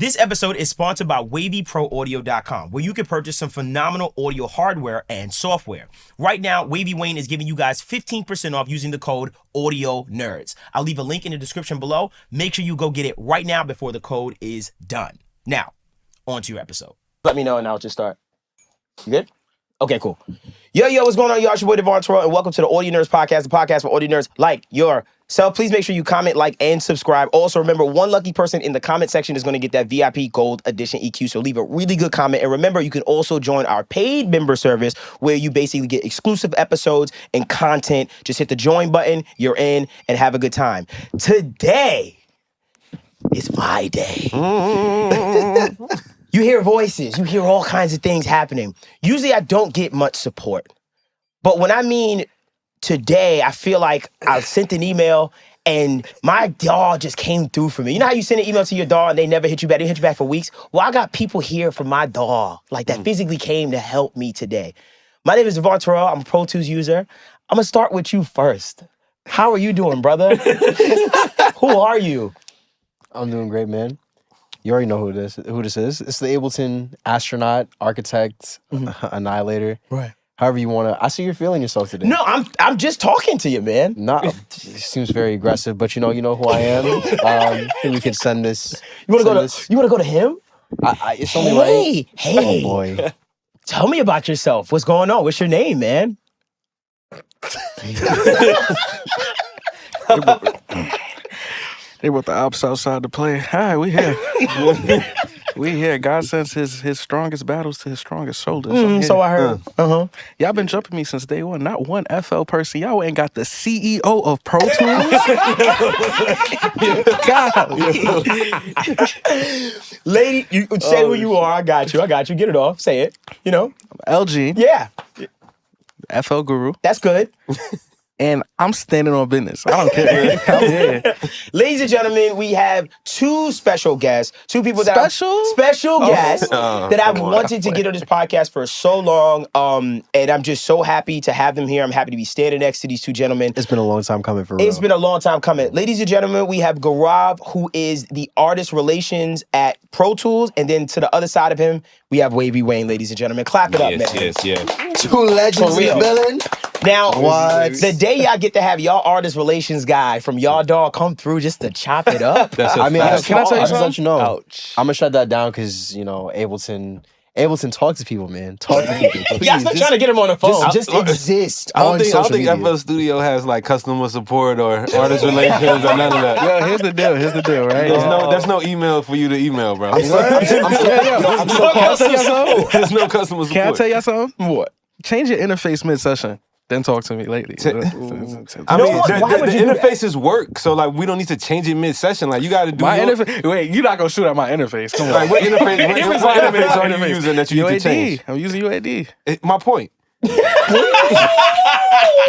This episode is sponsored by WavyProAudio.com, where you can purchase some phenomenal audio hardware and software. Right now, Wavy Wayne is giving you guys 15% off using the code AudioNerds. I'll leave a link in the description below. Make sure you go get it right now before the code is done. Now, on to your episode. Let me know and I'll just start. You good? Okay, cool. Yo, what's going on, y'all? It's your boy, Devvon Terrell, and welcome to the Audio Nerds Podcast, the podcast for audio nerds like yourself. Please make sure you comment, like, and subscribe. Also, remember, one lucky person in the comment section is going to get that VIP Gold Edition EQ, so leave a really good comment. And remember, you can also join our paid member service where you basically get exclusive episodes and content. Just hit the join button, you're in, and have a good time. Today is my day. You hear voices, you hear all kinds of things happening. Usually I don't get much support. But when I mean today, I feel like I sent an email and my dog just came through for me. You know how you send an email to your dog and they never hit you back? They hit you back for weeks? Well, I got people here from my dog, like that physically came to help me today. My name is Devvon Terrell. I'm a Pro Tools user. I'm gonna start with you first. How are you doing, brother? Who are you? I'm doing great, man. You already know who this is. It's the Ableton astronaut, architect, annihilator. Right. However you want to. I see you're feeling yourself today. No, I'm just talking to you, man. It seems very aggressive, but you know who I am. And we can send this. You want to go to him? It's only right. Hey. Oh boy. Tell me about yourself. What's going on? What's your name, man? They brought the ops outside to play. Hi, we here. We here. God sends his strongest battles to his strongest soldiers. So I heard. Y'all been jumping me since day one. Not one FL person. Y'all ain't got the CEO of Pro Tools. God. Lady, you say who you are. I got you. Get it off. Say it. You know. LG. Yeah. FL Guru. That's good. And I'm standing on business. I don't care. I'm here. Ladies and gentlemen, we have two special guests. Two people that Special guests that I've wanted to get on this podcast for so long. And I'm just so happy to have them here. I'm happy to be standing next to these two gentlemen. It's been a long time coming for real. It's been a long time coming. Ladies and gentlemen, we have Gaurav, who is the artist relations at Pro Tools. And then to the other side of him, we have Wavy Wayne, ladies and gentlemen. Clap it up, man. Yes. Two legends in the building. Now, What? the day y'all get to have y'all artist relations guy from y'all dog come through just to chop it up. That's a I mean, fact. can I tell you hard. just let you know? Ouch. I'm gonna shut that down because Ableton talk to people, man. Talk to people. Please, Y'all start trying to get him on the phone. just exist. I on don't social think media. FL Studio has like customer support or artist relations or none of that. Yo, here's the deal, right? There's no email for you to email, bro. I'm so There's no customer support. Can I tell y'all something? What? Change your interface mid-session. Then talk to me lately. I No, mean, why would the you do that? interfaces work, so like we don't need to change it mid-session. Like you got to do My your- interface. Wait, you're not gonna shoot at my interface. Come on. Like what interface? What interface are you Interface. using that you need to change? I'm using UAD. My point.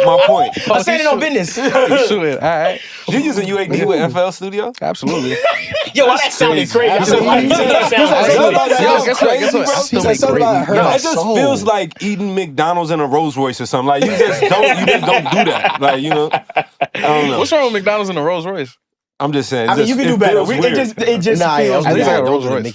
My point. I'm standing on business. Shoot it. All right. You're using UAD with FL Studio? Absolutely. Yo, why that sounded crazy? Absolutely. Guess what? He said something about her. Yo, it just feels like eating McDonald's in a Rolls Royce or something. Like you just don't do that. Like, you know, I don't know. What's wrong with McDonald's and a Rolls Royce? I'm just saying. I mean, you can do better. It just feels I think I got weird. a Rolls Royce.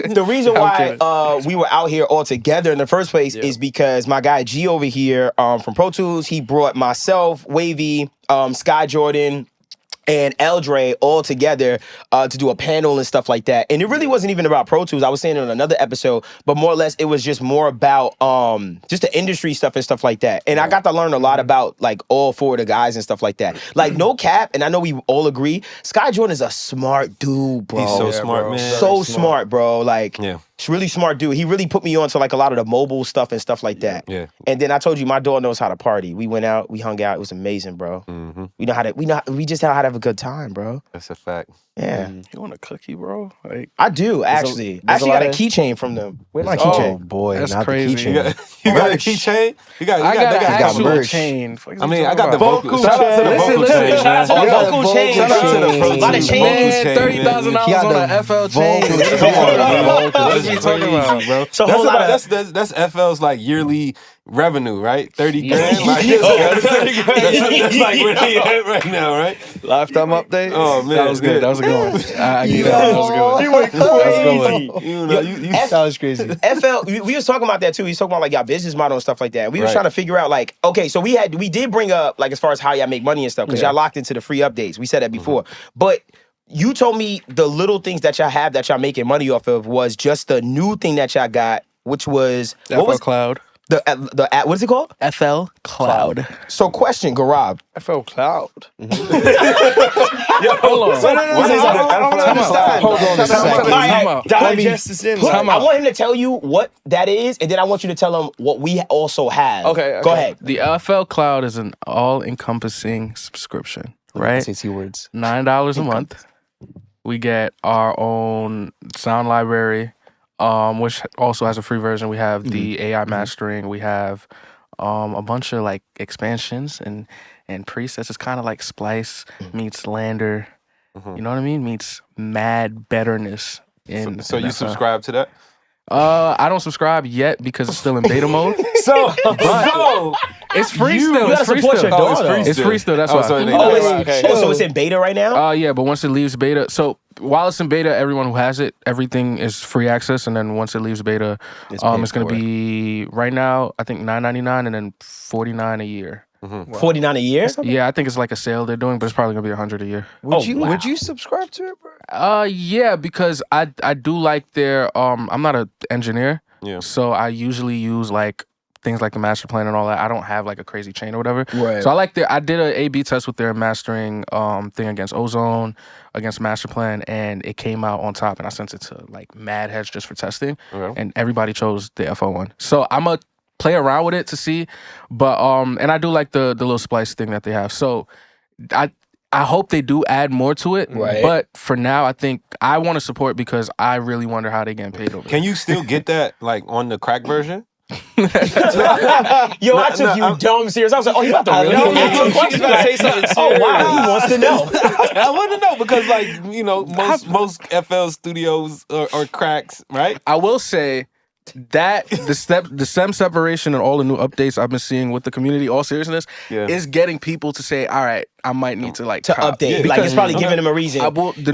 But the reason why kidding. we were out here all together in the first place is because my guy G over here from Pro Tools, he brought myself, Wavy, Sky Jordan, and Eldre all together to do a panel and stuff like that. And it really wasn't even about Pro Tools. I was saying it on another episode, but more or less it was just more about just the industry stuff and stuff like that. And I got to learn a lot about like all four of the guys and stuff like that. Like no cap, and I know we all agree, Sky Jordan is a smart dude, bro. He's so smart, man. So smart, bro. Like, Yeah. he's really smart dude. He really put me on to like a lot of the mobile stuff and stuff like that. Yeah. And then I told you, my dog knows how to party. We went out, we hung out. It was amazing, bro. Mm-hmm. We just know how to have a good time, bro. That's a fact. Yeah. You want a cookie, bro? Like, I do, actually. I there's actually a lot got a of- keychain from them. Where's my Oh keychain? boy, That's not crazy. the You keychain. got a Merch. keychain? I got an got actual merch. chain. I mean, I got the Vocal vocal. Shout out to the chain. vocal Listen, chain. Shout out to man. the Yeah, vocal chain. vocal Shout out to the chain. Pro Tools. Lot of Vocal chains. Man, $30,000 He got on the an FL chain. vocal What chain. are you talking about, bro? So whole lot of That's FL's like yearly revenue, right? 30 grand. Like, that's like where they at right now, right? Lifetime update. Oh man, That was good. That was a good one. I get that was a good one. You went crazy. You know, you That was crazy. FL, we was talking about that too. We was talking about like y'all business model and stuff like that. We was Right. trying to figure out like, okay, so we did bring up like as far as how y'all make money and stuff because y'all locked into the free updates. We said that before, but you told me the little things that y'all have that y'all making money off of was just the new thing that y'all got, which was what FL was Cloud. the what is it called? FL Cloud. So question, Gaurav. FL Cloud. Hold on. Hold on a second. Time out. Digest this in. I Time out. want him to tell you what that is, and then I want you to tell him what we also have. Okay, Go okay. ahead. The FL Cloud is an all-encompassing subscription, right? SAT words. $9 a month. We get our own sound library, which also has a free version. We have the AI mastering. We have a bunch of like expansions and presets. It's kind of like Splice meets Lander. You know what I mean? Meets mad betterness. So you subscribe to that? I don't subscribe yet because it's still in beta mode. So It's free still. gotta It's free support still. your daughter. It's free still. That's Oh, why. so it ain't- Oh, okay. so it's in beta right now? Yeah, but once it leaves beta, so while it's in beta, everyone who has it, everything is free access, and then once it leaves beta, it's going to be right now. I think $9.99 and then $49 a year. $49 a year? Yeah, I think it's like a sale they're doing, but it's probably gonna be $100 a year. Would you subscribe to it, bro? Yeah, because I do like their I'm not an engineer, Yeah. so I usually use like things like the master plan and all that. I don't have like a crazy chain or whatever. Right. So I like I did a A/B test with their mastering thing against Ozone, against Master Plan, and it came out on top. And I sent it to like mad heads just for testing, and everybody chose the FO one. So I'm a play around with it to see, but and I do like the little splice thing that they have. So I hope they do add more to it. Right. But for now, I think I want to support because I really wonder how they getting paid over. Can you still get that like on the crack version? Yo, I took you dumb serious. I was like, oh, he about to really answer the question. say something Oh, wow, he wants to know. I want to know because like, you know, most FL studios are cracks, right? I will say that the STEM separation and all the new updates I've been seeing with the community, all seriousness, is getting people to say, all right, I might need to like Update. Like it's probably giving him a reason. The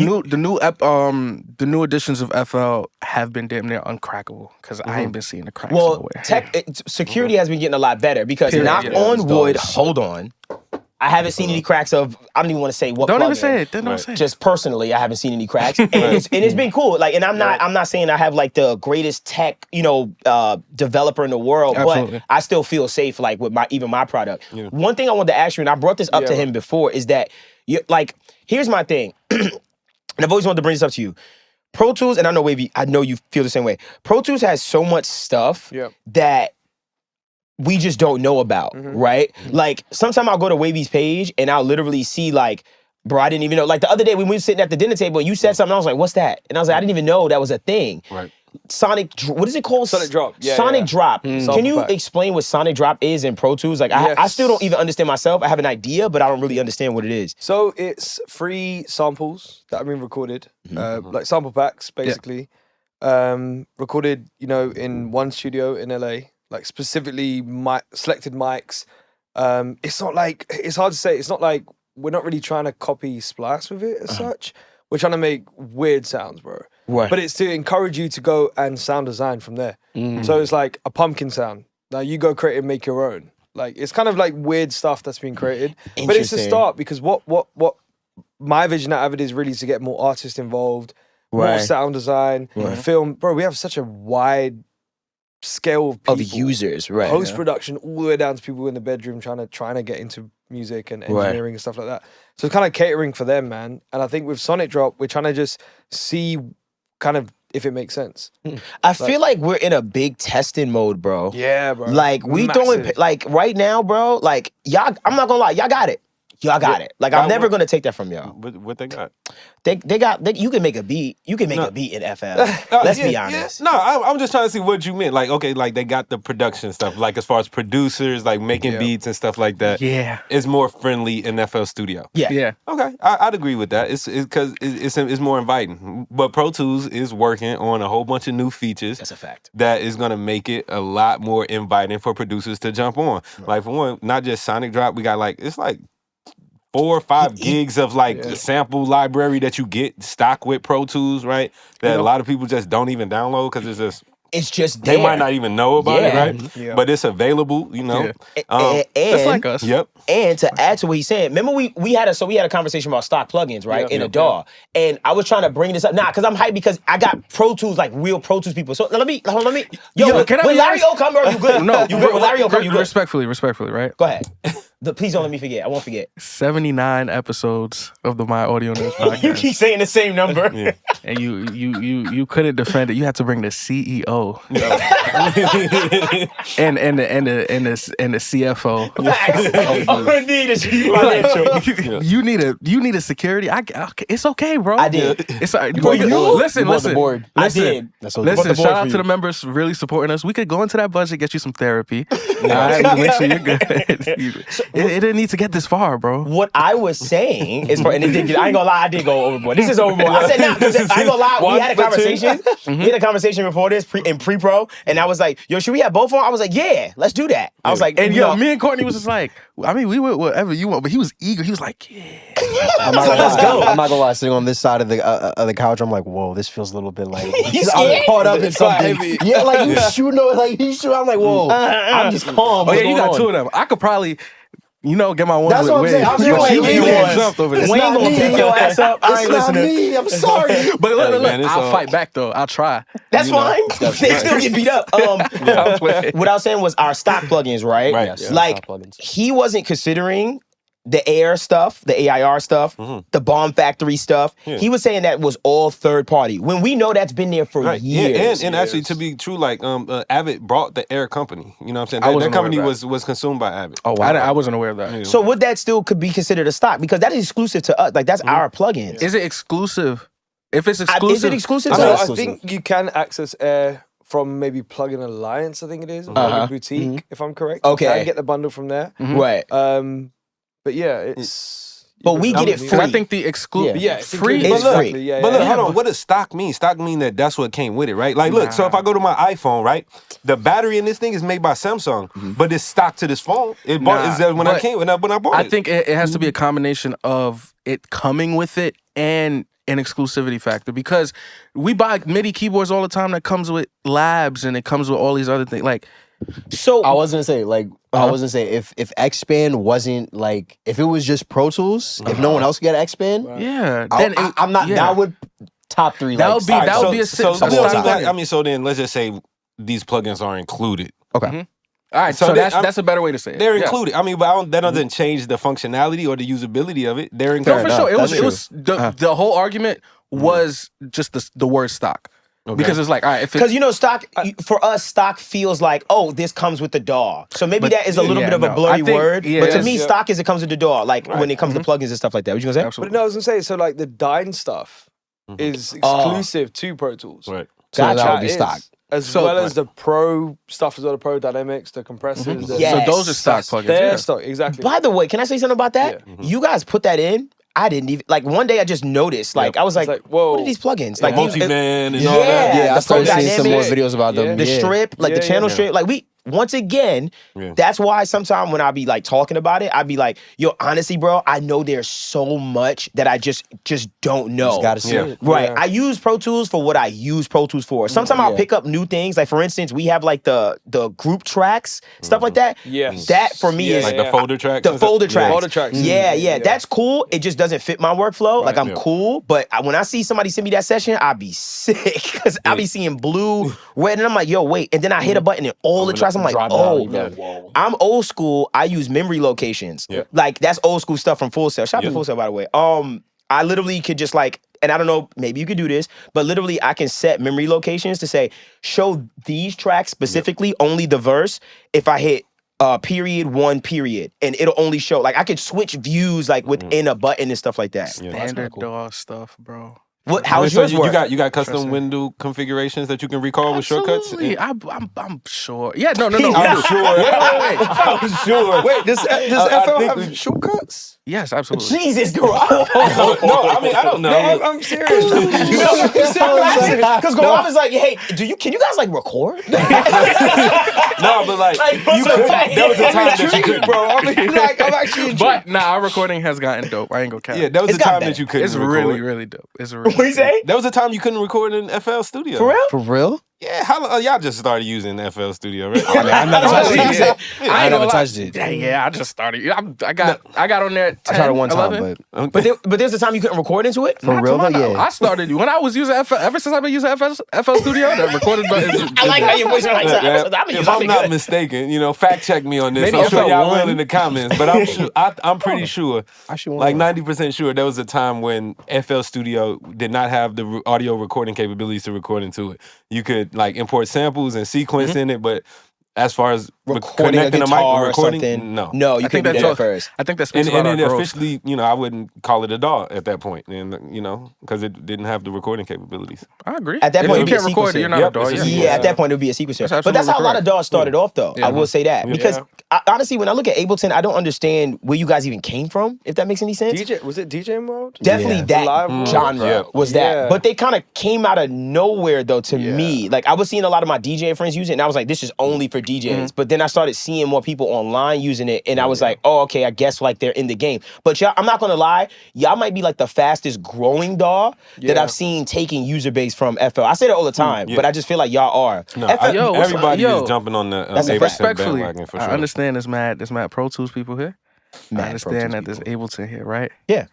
new editions of FL have been damn near uncrackable because I ain't been seeing the cracks Well, nowhere. security has been getting a lot better because Period. knock Yeah, on wood, hold on. I haven't seen any cracks of, I don't even want to say what Don't even plugin. say it. Don't say it. Just personally, I haven't seen any cracks, and it's been cool. Like, and I'm not saying I have like the greatest tech, developer in the world, Absolutely. but I still feel safe like with my product. One thing I wanted to ask you, and I brought this up to him before, is that here's my thing, and I've always wanted to bring this up to you. Pro Tools, and I know Wavy, I know you feel the same way. Pro Tools has so much stuff that we just don't know about, right? Like, sometimes I'll go to Wavy's page and I'll literally see like, bro, I didn't even know. Like the other day when we were sitting at the dinner table and you said something, I was like, what's that? And I was like, I didn't even know that was a thing. Right. What is it called? Sonic Drop. Yeah, Sonic yeah. Drop. Can Sample you pack. explain what Sonic Drop is in Pro Tools? Like, I still don't even understand myself. I have an idea, but I don't really understand what it is. So it's free samples that have been recorded, like sample packs, basically. Recorded, in one studio in LA, like specifically selected mics. It's not like, it's hard to say. It's not like we're not really trying to copy Splice with it as such. We're trying to make weird sounds, bro. Right. But it's to encourage you to go and sound design from there. So it's like a pumpkin sound. Now you go create and make your own. Like, it's kind of like weird stuff that's been created. But it's a Interesting. start because what my vision at Avid is really to get more artists involved, more Right. sound design, film. Bro, we have such a wide scale of people. Of users, right. Post production, all the way down to people in the bedroom trying to get into music and engineering and stuff like that. So it's kind of catering for them, man. And I think with Sonic Drop, we're trying to just see kind of if it makes sense. I feel like we're in a big testing mode, bro. Yeah, bro. Like, we Massive. throwing, like, right now, bro, like, y'all, I'm not gonna lie, y'all got it. Y'all got it. Like, I'm never gonna take that from y'all. What they got? You can make a beat. You can make a beat in FL. Let's be honest. No, I'm just trying to see what you meant. Like, okay, like they got the production stuff, like as far as producers, like making beats and stuff like that. Yeah. It's more friendly in FL Studio. Yeah. Yeah. Okay, I'd agree with that. It's because it's more inviting. But Pro Tools is working on a whole bunch of new features. That's a fact. That is gonna make it a lot more inviting for producers to jump on. Like, for one, not just Sonic Drop. We got it's like 4 or 5 gigs of like the sample library that you get stock with Pro Tools, right? That a lot of people just don't even download because it's just there. They might not even know about it, right? Yeah. But it's available, you know. And That's like us. Yep. And to add to what he's saying, remember we had a conversation about stock plugins, right? In a DAW. And I was trying to bring this up. Nah, because I'm hyped because I got Pro Tools, like real Pro Tools people. So let me. Yo, can I when be Larry O come, bro, you good? No, you good? When Larry O come, you good? Respectfully, right? Go ahead. Please don't let me forget. I won't forget. 79 episodes of the My Audio Nerds podcast. You keep saying the same number. And you couldn't defend it. You had to bring the CEO and the CFO. Facts. All I need is financial. You need a security. It's okay, bro. I did. It's all right. You bought the board. I did. That's what Listen, board shout out for to you. the members really supporting us. We could go into that budget, get you some therapy. All right, make sure you're good. It didn't need to get this far, bro. What I was saying is, and it did, I ain't gonna lie, I did go overboard. This is overboard. I said, nah, because I ain't gonna lie, we had a conversation. We had a conversation before this in pre-pro, and I was like, yo, should we have both on? I was like, yeah, let's do that. I was like, And yo, me and Courtney was just like, I mean, we went whatever you want, but he was eager. He was like, yeah. I'm not gonna Let's lie. go. I'm not gonna lie. Sitting on this side of the couch, I'm like, whoa, this feels a little bit like You I'm scared? caught up in It's quite something. heavy. Yeah, like you shooting, like he's shooting. I'm like, whoa, I'm just calm. Oh yeah, What's you going got on? 2 of them. I could probably, get my one That's with what I'm Wade. saying. I'm But just she waiting. getting jumped over this. It's not gonna me. pick your ass up. I It's ain't not listening. me. I'm sorry. But look, Hey, man, it's I'll all- fight back though. I'll try. That's You know? fine. They still get beat up. What I was saying was our stock plugins, right? Right. Yes, Like stock plugins. he wasn't considering the Air stuff, the AIR stuff, the Bomb Factory stuff. He was saying that was all third party. When we know that's been there for Right. years. Yeah, and actually, to be true, like Avid brought the Air company. You know what I'm saying? I That wasn't aware company of that. was consumed by Avid. Oh wow. I wasn't aware of that. So would that still could be considered a stock? Because that is exclusive to us. Like that's our plugins. Is it exclusive? If it's exclusive, Is it exclusive I to mean, us? I think you can access Air from maybe Plugin Alliance, I think it is, or Plugin Boutique, if I'm correct. Okay. You can get the bundle from there. Right. But yeah, it's... But we get it Because free. I think the exclusive, Yeah, it's free. included. It's free. Exactly, yeah, But look, yeah. hold on. What does stock mean? Stock mean that's what came with it, right? Like, look. So if I go to my iPhone, right, the battery in this thing is made by Samsung, but it's stock to this phone. It bought Nah, is that when I but came when I bought I it. think it has to be a combination of it coming with it and an exclusivity factor, because we buy MIDI keyboards all the time that comes with labs and it comes with all these other things. Like, So I was gonna say, like, I was gonna say, if Xband wasn't like, if it was just Pro Tools, if no one else could get Xband, yeah, then then I'm not. yeah. That would top 3. That like, would be- stocks. that would be a so six- I mean, so then let's just say these plugins are included. Okay. All right, So so, then that's a better way to say it. They're Yeah. included. I mean, but that doesn't change the functionality or the usability of it. They're No, included. for enough. sure. It That's was the whole argument was just the word stock. Because it's like, all right, if because you know, stock for us, stock feels like, oh, this comes with the DAW. So maybe that is a little bit of a blurry word. yeah, but to yes, me, yeah. stock is it comes with the DAW. Like when it comes to plugins and stuff like that. What you gonna say? But absolutely. no, I was going to say, so like the Dyn stuff is exclusive to Pro Tools. Right. So that Gotcha. would be Is, stock. As So- well as the pro stuff as well, the pro dynamics, the compressors. The, Yeah. So those are stock plugins. They're Yeah. stock, exactly. By the way, can I say something about that? You guys put that in. I didn't even like. One day I just noticed. Like I was like, like, whoa. what are these plugins? Like these, Multi-man and yeah, all that. Yeah, I the started Pro seeing some more Dynamics, videos about them. the yeah. strip, like the Yeah, channel yeah. strip. Like we once again, Yeah. that's why sometimes when I be like talking about it, I'd be like, yo, honestly, bro, I know there's so much that I just don't know. Just gotta see Yeah. it. Right. Yeah. I use Pro Tools for what I use Pro Tools for. Sometimes I'll Yeah. pick up new things. Like for instance, we have like the group tracks, stuff like that. Yes. That for me Yeah, is Like the folder tracks. the and stuff? folder Yeah. tracks. Folder tracks. Yeah, Yeah. that's cool. It just doesn't fit my workflow. Like I'm Yeah. cool, but when I see somebody send me that session, I be sick because I be seeing blue, red, and I'm like, yo, wait. And then I hit a button and all the tracks. I'm like, drop down, oh, you be like, I'm old school. I use memory locations. Yeah. Like that's old school stuff from Full Sail. Shout out to Full Sail, by the way. I literally could just like, and I don't know, maybe you could do this, but literally I can set memory locations to say, show these tracks specifically, only the verse. If I hit period, 1 period, and it'll only show, like I could switch views like within a button and stuff like that. Standard DAW stuff, bro. How's So yours work? you got custom window configurations that you can recall with shortcuts? Absolutely. I'm sure. Yeah, no. I'm sure. Wait. I'm sure. Wait, does FL have shortcuts? Yes, absolutely. Jesus, No, I mean, I don't know. No, I'm serious. Because Gaurav is like, hey, can you guys like record? No, but like you could. There was a time that you couldn't, bro. I mean, like, I'm actually But our recording has gotten dope. I ain't gonna cap. Yeah, there was a gotten time that you couldn't. It's record. really, really dope. It's really. What you say? There was a time you couldn't record in FL Studio. For real? For real? Yeah, how y'all just started using FL Studio, right? I never touched it. I ain't never gonna lie. touched it. Yeah, I just started. I got on there at 10, I tried it one time, 11. But there's a time you couldn't record into it? for real though, yeah. I started when I was using ever since I've been using FL Studio. The recorded button. I like how your voice is like that. If I'm not mistaken, fact check me on this. Maybe I'm sure FL1. y'all will in the comments, but I'm sure, I'm pretty sure, Actually, like 90% sure, there was a time when FL Studio did not have the audio recording capabilities to record into it. You could like import samples and sequence in it, but as far as Recording a connecting guitar mic or recording, something. no. No, you I think couldn't do that's that all- at first. I think that speaks And about then our growth. officially, I wouldn't call it a DAW at that point, and because it didn't have the recording capabilities. I agree. At that If point, you it'd be a can't record it, sequencer. you're not Yep, a dog. it's a Yeah. sequencer. Yeah, at that point, it would be a sequencer. That's But that's how a absolutely lot of DAWs started off, though. I will say that. Because honestly, when I look at Ableton, I don't understand where you guys even came from, if that makes any sense. Was it DJ World? Definitely Yeah. that Live world? genre Yeah. was Yeah. that. But they kind of came out of nowhere, though, to me. Like, I was seeing a lot of my DJ friends use it, and I was like, this is only for DJs. But then I started seeing more people online using it, and I was like, oh, okay, I guess like they're in the game. But y'all, I'm not gonna lie, y'all might be like the fastest growing DAW that Yeah. I've seen taking user base from FL. I say that all the time, but I just feel like y'all are. No, FL Yo, what's up? everybody Yo. is jumping on the That's a Ableton fact. Respectfully, bandwagon for I sure. understand there's mad Pro Tools people here. Mad I Pro understand Tools that there's Ableton here, right? Yeah.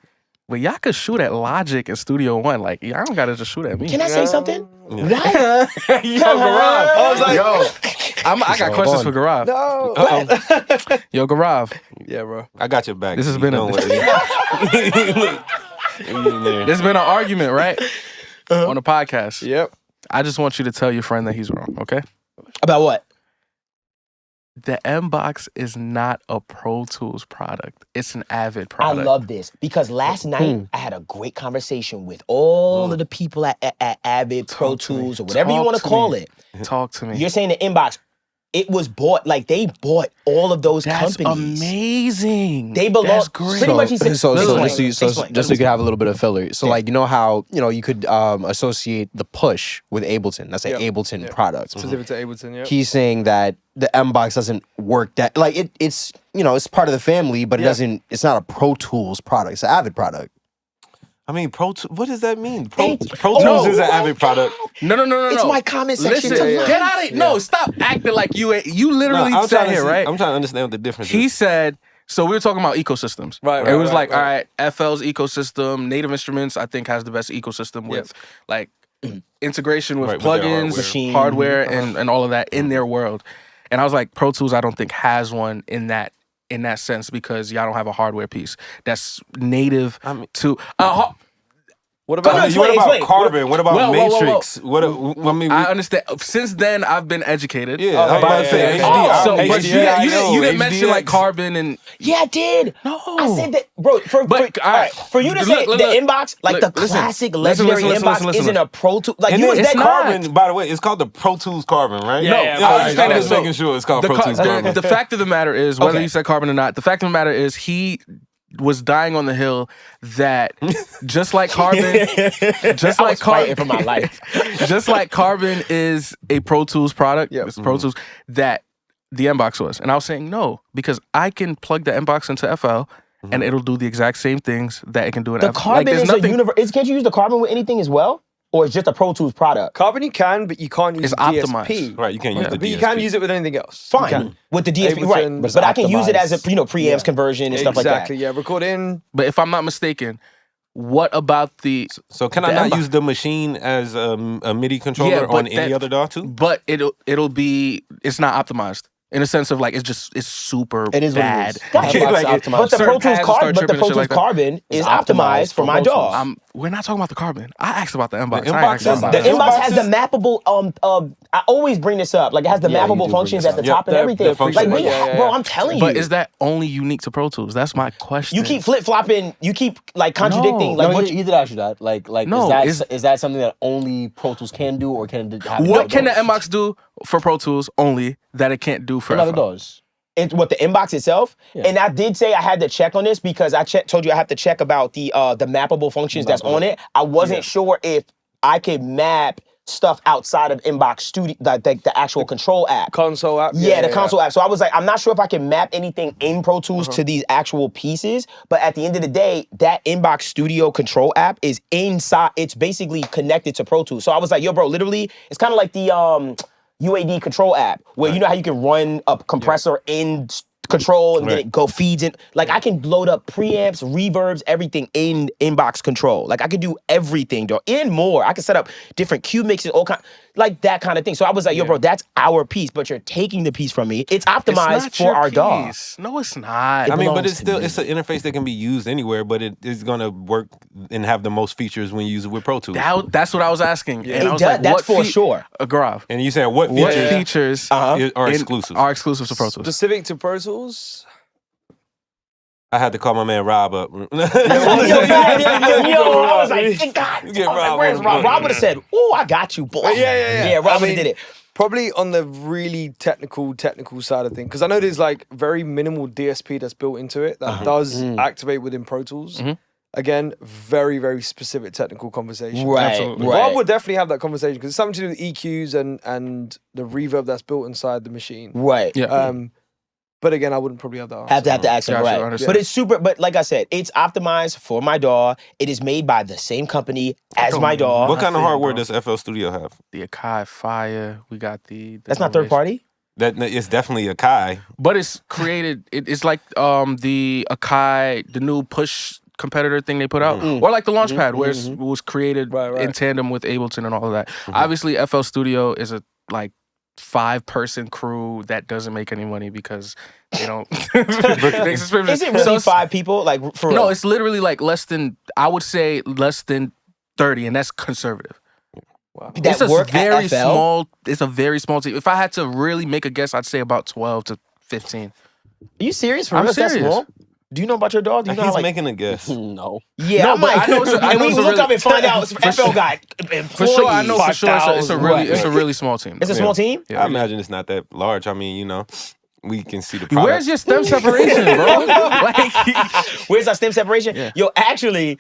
But y'all could shoot at Logic and Studio One. Like, y'all don't gotta just shoot at me. Can I say something? Why? Yo, Gaurav. I was like, I got questions for Gaurav. no. Yo, Gaurav. Yeah, bro. I got your back. This has G. been a- Don't worry. There's been an argument, right? On the podcast. Yep. I just want you to tell your friend that he's wrong, okay? About what? The M-Box is not a Pro Tools product. It's an Avid I product. love this because last night I had a great conversation with all of the people at Avid, Pro Talk to me. Tools, or whatever you Talk want to to call me. it. Talk to me. You're saying the inbox, it was bought, like they bought all of those That's companies. amazing. They belong. That's great. Pretty much he said. So Explain. just so Explain. you could have a little bit of filler. So like you know how you could associate the push with Ableton. That's an Yeah. Ableton product. Specific to Ableton, yeah. He's saying that the M-Box doesn't work that like it's it's part of the family, but it Yeah. doesn't. It's not a Pro Tools product. It's an Avid product. I mean, what does that mean? Pro Hey, Tools oh is an my Avid product. No. It's my comment section Listen, tonight. get out of it. No, stop acting like you literally I'm sat trying to here, see- right? I'm trying to understand what the difference He is. said, so we were talking about ecosystems. Right, It was right, like, right. all right, FL's ecosystem, Native Instruments, I think, has the best ecosystem with like integration with Right, with their plugins, hardware. Machine. hardware, and all of that in their world. And I was like, Pro Tools, I don't think has one in that sense because y'all don't have a hardware piece that's native to. What Go about ahead. What explain. about Carbon? What about Whoa, whoa, whoa, whoa. Matrix? What? I mean, I understand. Since then, I've been educated. yeah, I was about to say yeah. HD. So, HD, but you didn't mention like HDX. Carbon and Yeah, I did. No. I said that, bro. But, all right, for you to look, say look, the look. inbox, like Look, the listen. classic Listen, legendary listen, inbox, listen. isn't a Pro Tool. Like And you then was it's that not. Carbon, by the way, it's called the Pro Tools Carbon, right? Yeah, I I understand was that. So making sure it's called the, Pro Tools Carbon. the fact of the matter is, whether Okay. you said Carbon or not, the fact of the matter is he was dying on the hill that just like Carbon, just I like was fighting for my life. just like Carbon is a Pro Tools product, it's Pro Tools, that the Mbox was. And I was saying no, because I can plug the Mbox into FL and it'll do the exact same things that it can do in The FL. Carbon there's is a universe. Can't you use the Carbon with anything as well, or it's just a Pro Tools product? Carbon? You can, but you can't use It's DSP. optimized. Right, you can't use the But you DSP. can use it with anything else. You Fine can. with the DSP, Ableton, right? but But I can use it as a optimized. preamps conversion and stuff like that. Exactly, yeah. Record in. But if I'm not mistaken, what about the So can I the not Mbox? use the machine as a MIDI controller Yeah, but on any that- other DAW too? But it's not optimized. in a sense of like it's super It is what it bad. is. Gotcha. Like, Like, optimized. but the Certain Pro Tools pads start Carbon, but the tripping and Pro shit Tools like that. Carbon is It's optimized optimized for for my Pro DAW. Tools. We're not talking about the Carbon. I asked about the inbox. The I ain't asked inbox about The The inbox has the inboxes- mappable. I always bring this up. Like it has the Yeah, you do mappable bring functions this at the up. top and They're everything. Like functional, we, yeah. bro, I'm telling you. But is that only unique to Pro Tools? That's my question. You keep flip flopping. You keep like contradicting. No. Like No, what? he did ask you that. Like, No, is that something that only Pro Tools can do, or can it have What can the other inbox do for Pro Tools only that it can't do for other FL? doors? What the inbox itself, Yeah. and I did say I had to check on this because I told you I have to check about the mappable functions that's on it. I wasn't sure if I could map stuff outside of Inbox Studio, the actual control app. Console app. Yeah, the console app. So I was like, I'm not sure if I can map anything in Pro Tools to these actual pieces, but at the end of the day, that Inbox Studio control app is inside, it's basically connected to Pro Tools. So I was like, yo, bro, literally, it's kind of like the UAD control app, where you know how you can run a compressor in control and then it go feeds in. Like I can load up preamps, reverbs, everything in Inbox control. Like I could do everything, though, and more. I can set up different cue mixes, all kind, like that kind of thing. So I was like, yo, bro, that's our piece, but you're taking the piece from me. It's optimized for our DAW. No, it's not. I mean, but belongs it's to still me. it's an interface that can be used anywhere, but it is gonna work and have the most features when you use it with Pro Tools. That's what I was asking. And It I was does- like, that's what for sure. Gaurav, And you saying what what features features are in- exclusive? are exclusive to Pro Tools? Specific to Pro Tools. I had to call my man Rob up. Yo, I was like, God, You get I was like, Rob where's on Rob? the Rob would have said, "Oh, I got you, boy." Yeah. Yeah, Rob I would mean, have did it. Probably on the really technical side of things, because I know there's like very minimal DSP that's built into it that does activate within Pro Tools. Again, very, very specific technical conversation. Right, Absolutely. right. Rob would definitely have that conversation because it's something to do with EQs and the reverb that's built inside the machine. Right. Yeah. But again, I wouldn't probably have that. Have to ask him, Gotcha, right. understand. But it's super, but like I said, it's optimized for my DAW. It is made by the same company as my DAW. What kind of feel, hardware bro. does FL Studio have? The Akai Fire. We got the That's not third party? That it's definitely a Kai. But it's created. It's like the Akai, the new push competitor thing they put out, or like the Launchpad, where it was created in tandem with Ableton and all of that. Obviously, FL Studio is a like 5-person crew that doesn't make any money because they don't. Is it really 5 people? Like for No, real? it's literally like less than. I would say less than 30, and that's conservative. that It's work a very at FL? small. It's a very small team. If I had to really make a guess, I'd say about 12 to 15. Are you serious? For I'm real? Is that serious. small? Do you know about your DAW? Do you know He's how, like, making a guess. No. yeah, No, I'm but like, I know it's a- I and know we it's a look really- up and find out FL got employees. For sure, I know for sure it's a 5,000, really what? it's a really small team. It's a small team? Yeah. I imagine it's not that large. I mean, you know, we can see the product. Where's your stem separation, bro? Like, Where's our stem separation? Yeah. Yo, actually,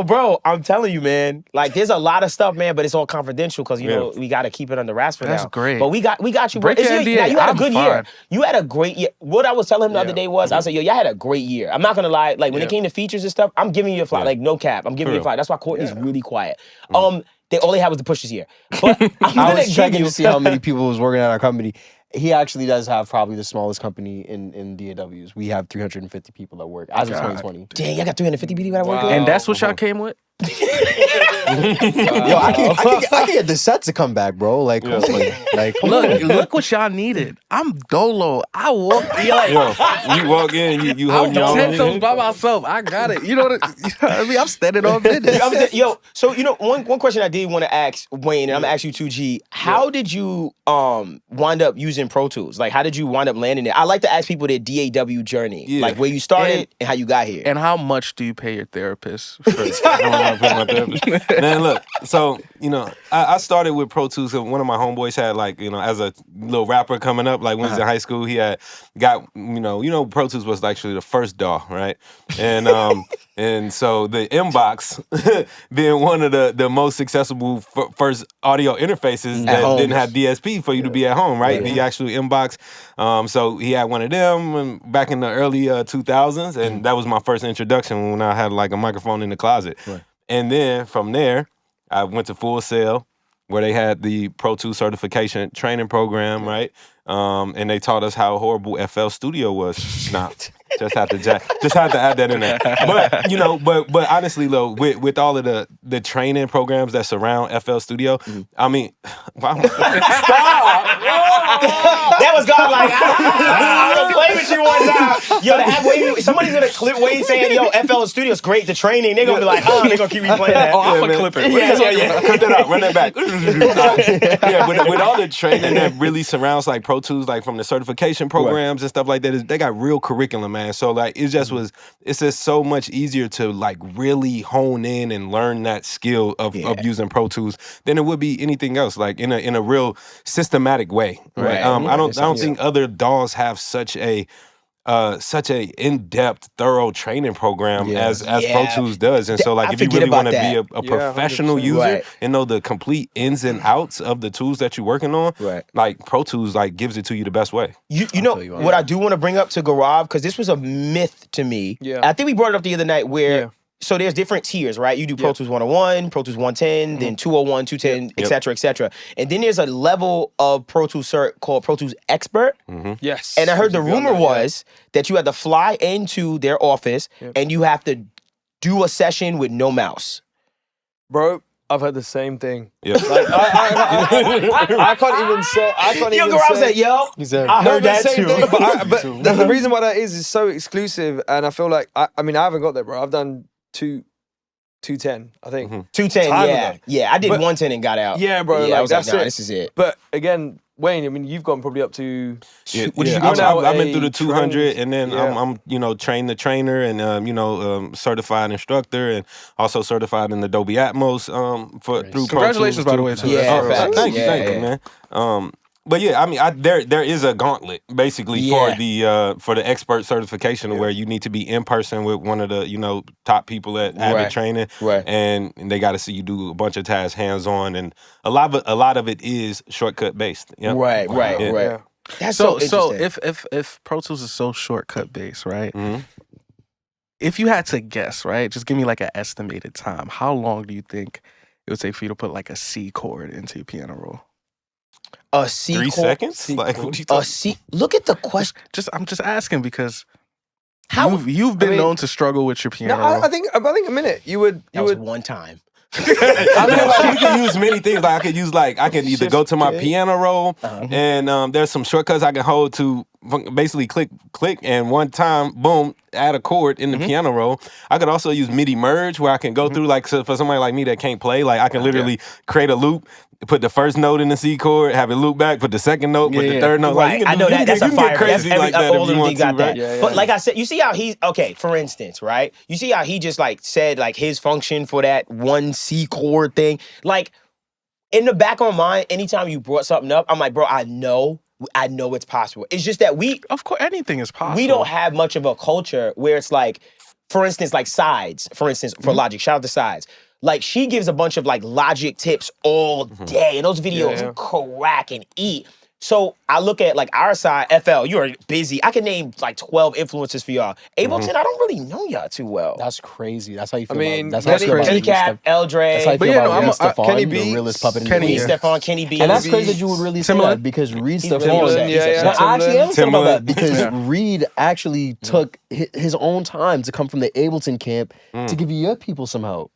bro, I'm telling you, man. Like, there's a lot of stuff, man, but it's all confidential because you know we got to keep it under wraps for That's now. great. But we got you, bro. Break your It's NDA. now, you had a I'm good year. fine. You had a great year. What I was telling him the other day was, I said, yo, y'all had a great year. I'm not gonna lie. Like when it came to features and stuff, I'm giving you a fly. Like no cap, I'm giving you a fly. That's why Courtney's really quiet. All they had was the push this year. But I'm I gonna was give checking you. to see how many people was working at our company. He actually does have probably the smallest company in DAWs. We have 350 people that work as of 2020. Dang, y'all got 350 people that work with? and that's what y'all came with? Yo, I can get the set to come back, bro. Like, come on. Like, come on. Look what y'all needed. I'm dolo. I walk. Yo, you walk in, you hold your I'm 10 toes own. by myself. I got it. You know what I mean? I'm standing on business. Yo, so one question I did want to ask Wayne, and I'm gonna ask you too, G. How did you wind up using Pro Tools? Like, how did you wind up landing it? I like to ask people their DAW journey, Yeah. like where you started and how you got here. And how much do you pay your therapist? For Man, look, so, you know, I started with Pro Tools. One of my homeboys had, like, you know, as a little rapper coming up, like when he was in high school, he had got, you know, Pro Tools was actually the first DAW, right? And and so the Inbox being one of the most accessible first audio interfaces that home. didn't have DSP for you to be at home, right? The actual Inbox. So he had one of them back in the early 2000s, and that was my first introduction when I had like a microphone in the closet. Right. And then from there, I went to Full Sail, where they had the Pro Tools certification training program, right? And they taught us how horrible FL Studio was. Nah, Just had to add that in there. But you know, but honestly, though, with all of the training programs that surround FL Studio, I mean, stop. That was God like, I'm gonna play with you one time. Yo, to have Wayne, somebody's gonna clip Wayne saying, yo, FL Studio's great, the training. They're gonna be like, oh, they're gonna keep replaying that. Oh, I'm gonna clip it. Yeah. Cut that out, run that back. Yeah, with all the training that really surrounds like Pro Tools, like from the certification programs and stuff like that, they got real curriculum, man. So like it's just so much easier to like really hone in and learn that skill of using Pro Tools than it would be anything else, like in a real systematic way. Right. I don't think other DAWs have such a in-depth, thorough training program as Pro Tools does. And so like if you really want to be a professional user and know the complete ins and outs of the tools that you're working on, like Pro Tools like gives it to you the best way. You know what I do want to bring up to Gaurav, because this was a myth to me. I think we brought it up the other night where so there's different tiers, right? You do Pro Tools 101, Pro Tools 110, then 201, 210, et cetera, et cetera. And then there's a level of Pro Tools cert called Pro Tools Expert. Yes. And I heard the rumor was that you had to fly into their office and you have to do a session with no mouse. Bro, I've heard the same thing. Yeah. Like, I can't even say. Yo, Gaurav said, yo, I heard that too. But the reason why that is so exclusive, and I feel like, I mean, I haven't got there, bro. I've done 210, I think. 210, yeah. I did 110 and got out. Yeah, bro. Yeah, like, I was that's like, nah, it. this is it. But again, Wayne, I mean, you've gone probably up to. What did you I've go now? been through the 200, and then I'm trained the trainer, and certified instructor, and also certified in Adobe Atmos through Pro Tools. Congratulations, by the way, too. Yeah, Thank you, man. But yeah, I mean, there is a gauntlet basically for the expert certification where you need to be in person with one of the top people at Avid training, and they got to see you do a bunch of tasks hands on, and a lot of it is shortcut based. Yeah. Right. That's So interesting. if Pro Tools is so shortcut based, right? If you had to guess, right, just give me like an estimated time. How long do you think it would take for you to put like a C chord into your piano roll? A C 3 chord? seconds? Like, what you A talking? C. Look at the question. I'm just asking because How you've been known to struggle with your piano roll. I think a minute. You would. That was one time. I mean, like, you can use many things. Like I can either go to my piano roll, and there's some shortcuts I can hold to basically click, and one time, boom, add a chord in the piano roll. I could also use MIDI merge, where I can go through, like, so for somebody like me that can't play, like I can literally create a loop, put the first note in the C chord, have it loop back, put the second note, put the third note. Right, Like, I know that's a fire. Crazy That's like that all if you of want them to, got right? that. But like I said, you see how he's okay. For instance, right? You see how he just like said like his function for that one C chord thing. Like in the back of my mind, anytime you brought something up, I'm like, bro, I know it's possible. It's just that Of course, anything is possible. we don't have much of a culture where it's like, for instance, like Sides, for instance, for Logic, shout out to Sides. Like she gives a bunch of like Logic tips all day, and those videos crack and eat. So I look at like our side, FL, you are busy. I can name like 12 influences for y'all. Ableton, I don't really know y'all too well. That's crazy. That's how you feel. I mean, that's how you feel about Kenny Cap, Eldre, That's how you But feel yeah, about no, Reed Stefan, Kenny the B, realest puppet in the Kenny game. Reed Stefan, Kenny B. And that's crazy that you would really say Timbaland? that because Reed He's really Stefan. upset. He's upset. No, I actually am upset about that Timbaland. because Reed actually took his own time to come from the Ableton camp to give your people some help.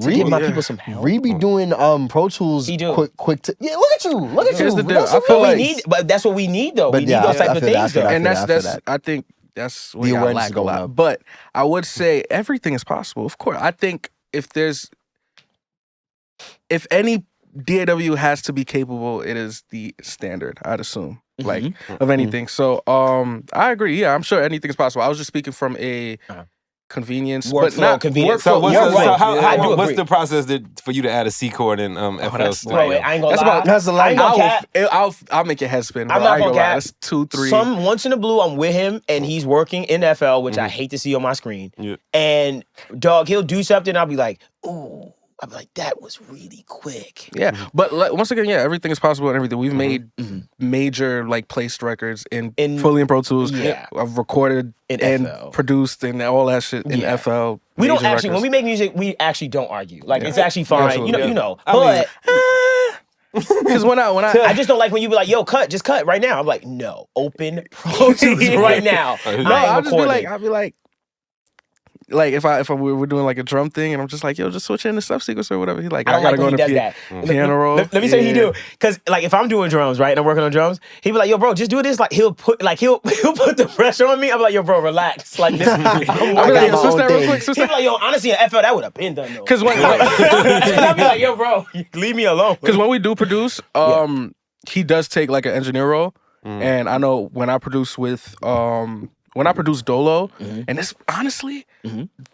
Give my people some help. Reed be doing Pro Tools He do. quick. Yeah, look at you. Look at Here's you. the deal. That's I feel amazing. We need, but that's what we need though. But We need yeah, those I type of feel that, things though. I feel And that. I think that's where The I awareness lack is a going lot. up. But I would say everything is possible. Of course, I think if any DAW has to be capable, it is the standard, I'd assume, like of anything. So I agree. Yeah, I'm sure anything is possible. I was just speaking from a convenience, but Workflow, not convenience. So workflow. what's the process for you to add a C chord in FL that's Studio? Bro, I ain't gonna That's lie. about- That's a lot. I ain't gonna cap. I'll make your head spin. I'm bro. not I ain't gonna lie. cap. That's 2, 3. Some once in a blue, I'm with him, and he's working in FL, which I hate to see on my screen. Yeah. And dog, he'll do something. I'll be like, ooh. I'll be like, that was really quick. Yeah, but once again, yeah, everything is possible and everything. We've made major like placed records in fully in Pro Tools. Yeah. I've recorded In and FL. produced and all that shit in Yeah. FL. We don't major actually, when records. we make music, we actually don't argue. Like it's actually fine. Absolutely. You know. I But Because when I I just don't like when you be like, yo, just cut right now. I'm like, no, open Pro Tools right now. no, I am I'll just be recording. like, if we're doing like a drum thing, and I'm just like, yo, just switch in the stuff sequence or whatever. He's like, I don't gotta like when go he to does that. piano roll. Let me say he do, because like if I'm doing drums, right, and I'm working on drums, he be like, yo, bro, just do this. Like he'll put the pressure on me. I'm like, yo, bro, relax. Like this. I'll be like, yo, switch that real quick. He be like, yo, honestly, an FL that would have been done though. Because when I'll be like, yo, bro, leave me alone. Because when we do produce, he does take like an engineer role, and I know when I produce with when I produce Dolo, and it's honestly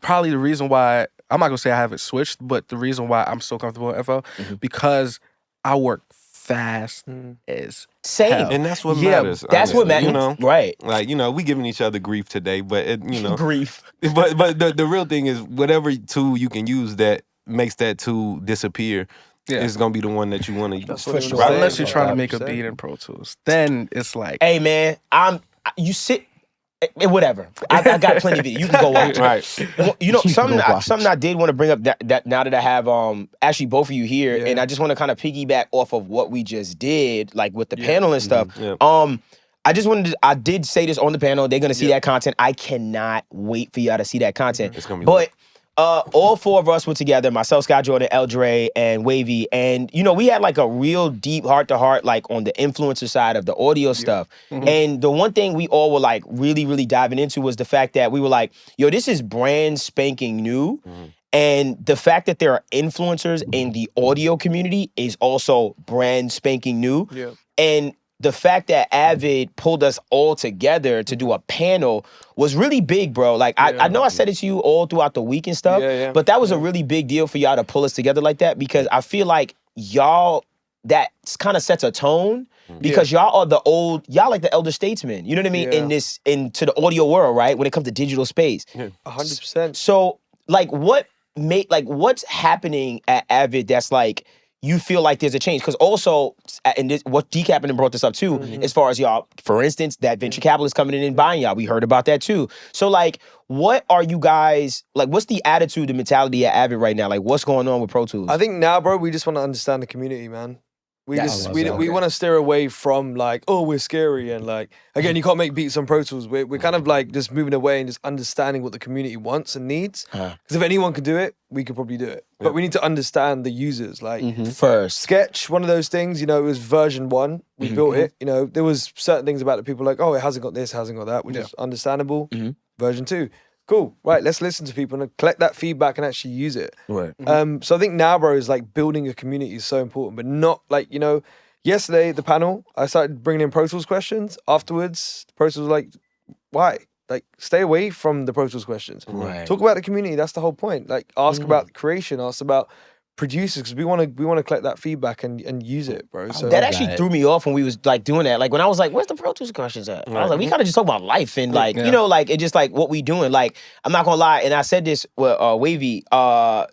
probably the reason why I'm not gonna say I haven't switched, but the reason why I'm so comfortable in FL because I work fast as same, hell. And that's what matters. That's what honestly, matters, you know? right? Like, you know, we giving each other grief today, but it, you know, Grief. But the real thing is, whatever tool you can use that makes that tool disappear is gonna be the one that you want to use. For sure. Right? Unless you're trying to make a 100%. beat in Pro Tools, then it's like, Hey man, you sit. Whatever. I got plenty of it. You can go watch. Right. You know, something go watch. I did want to bring up that now that I have actually both of you here, Yeah. and I just want to kind of piggyback off of what we just did, like with the panel and stuff. Yeah. I just wanted to, I did say this on the panel. They're gonna see that content. I cannot wait for y'all to see that content. It's gonna be But all four of us were together, myself, Scott Jordan, El Dre, and Wavy. And, you know, we had like a real deep heart-to-heart, like on the influencer side of the audio stuff. And the one thing we all were like really, really diving into was the fact that we were like, yo, this is brand spanking new. And the fact that there are influencers in the audio community is also brand spanking new. Yeah. And the fact that Avid pulled us all together to do a panel was really big, bro. Like, I know I said it to you all throughout the week and stuff, but that was a really big deal for y'all to pull us together like that, because I feel like y'all, that kind of sets a tone, because y'all are y'all like the elder statesmen, you know what I mean, into the audio world, right, when it comes to digital space. 100%. So, like, what's happening at Avid that's like, you feel like there's a change? Because also, and this, what Decapin brought this up too, as far as y'all, for instance, that venture capitalist coming in and buying y'all, we heard about that too. So like, what are you guys, like, what's the attitude, the mentality at Avid right now? Like, what's going on with Pro Tools? I think now, bro, we just want to understand the community, man. We want to steer away from like, oh, we're scary, and like, again, you can't make beats on Pro Tools. We're kind of like just moving away and just understanding what the community wants and needs. Because if anyone could do it, we could probably do it. But we need to understand the users. Like first, Sketch, one of those things, you know, it was version 1. We built it. You know, there was certain things about it. People were like, oh, it hasn't got this, hasn't got that, which is understandable. Version 2. Cool. Right, let's listen to people and collect that feedback and actually use it. right? So I think now, bro, is like building a community is so important, but not like, you know, yesterday, the panel, I started bringing in Pro Tools questions. Afterwards, Pro Tools was like, why? Like, stay away from the Pro Tools questions. Right. Talk about the community. That's the whole point. Like, ask about creation, ask about producers, because we want to collect that feedback and use it, bro. So That actually threw me off when we was like doing that. Like when I was like, "Where's the Pro Tools questions at?" I was like, "We kind of just talk about life and like you know, like it just like what we doing." Like I'm not gonna lie, and I said this with Wavy. I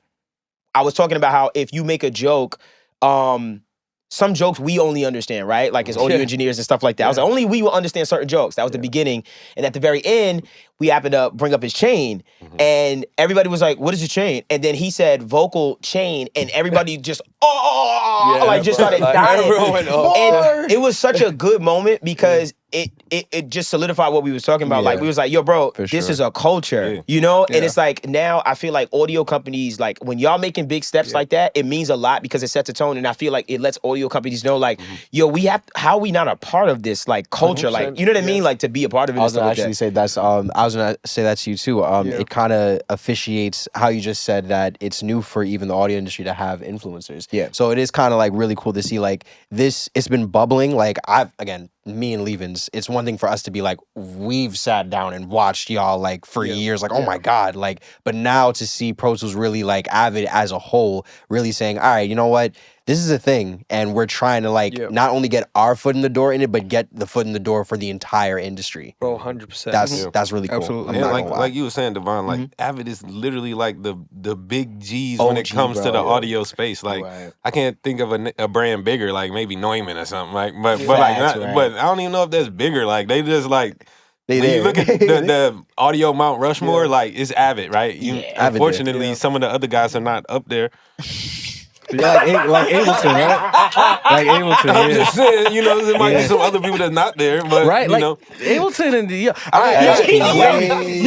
was talking about how if you make a joke, some jokes we only understand, right? Like as audio engineers and stuff like that. I was like, only we will understand certain jokes. That was the beginning, and at the very end, we happened to bring up his chain, and everybody was like, "What is his chain?" And then he said, "Vocal chain," and everybody just like just started dying. Everyone went, And it was such a good moment because it just solidified what we was talking about. Like we was like, "Yo, bro, this is a culture," you know. And it's like now I feel like audio companies, like when y'all making big steps like that, it means a lot because it sets a tone, and I feel like it lets audio companies know, like, yo, we have how are we not a part of this like culture, like you know what I mean, like to be a part of it. I was and gonna stuff like actually that. say that's I was gonna say that to you too. It kind of officiates how you just said that it's new for even the audio industry to have influencers. Yeah. So it is kind of like really cool to see like this. It's been bubbling. Like me and Levens, it's one thing for us to be like, we've sat down and watched y'all like for years, like, oh my God, like, but now to see Pro Tools really like Avid as a whole, really saying, all right, you know what, this is a thing, and we're trying to like not only get our foot in the door in it, but get the foot in the door for the entire industry. Bro, 100%. That's really cool. Absolutely. I'm And not gonna lie. like you were saying, Devvon, like Avid is literally like the big G's when it OG, comes to bro, the yeah. audio space. Like I can't think of a brand bigger, like maybe Neumann or something. Like, but Facts, like, right. but I don't even know if that's bigger. Like they just like. They When you there. look at the audio Mount Rushmore, like it's Avid, right? Avid there, Unfortunately, some of the other guys are not up there. like Ableton, right? Like Ableton. I'm Yeah. just saying, you know, there might be some other people that's not there, but Right, you like know. Ableton and Yo,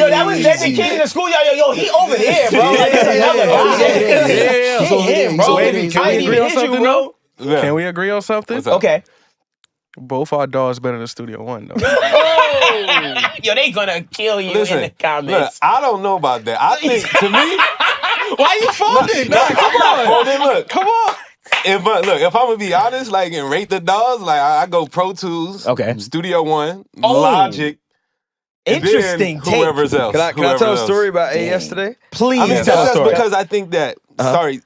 that was that the kid in the school. Yo, he over there, bro. Like, that's another guy. Yeah. Get him, bro. Wavy, can I we ain't agree even on hit you, something, bro. Yeah. Can we agree on something? What's up? Okay. Both our dogs better than Studio One, though. Yo, they gonna kill you Listen, in the look, comments. I don't know about that. I think to me, Why you folding? come on. Look, Come on. if I'm gonna be honest, like and rate the dogs, like I go Pro Tools, Okay. Studio One, Oh. Logic, and Interesting then whoever's else. Can I whoever tell a else. story about A yesterday? Please I mean, tell a that's story. because I think that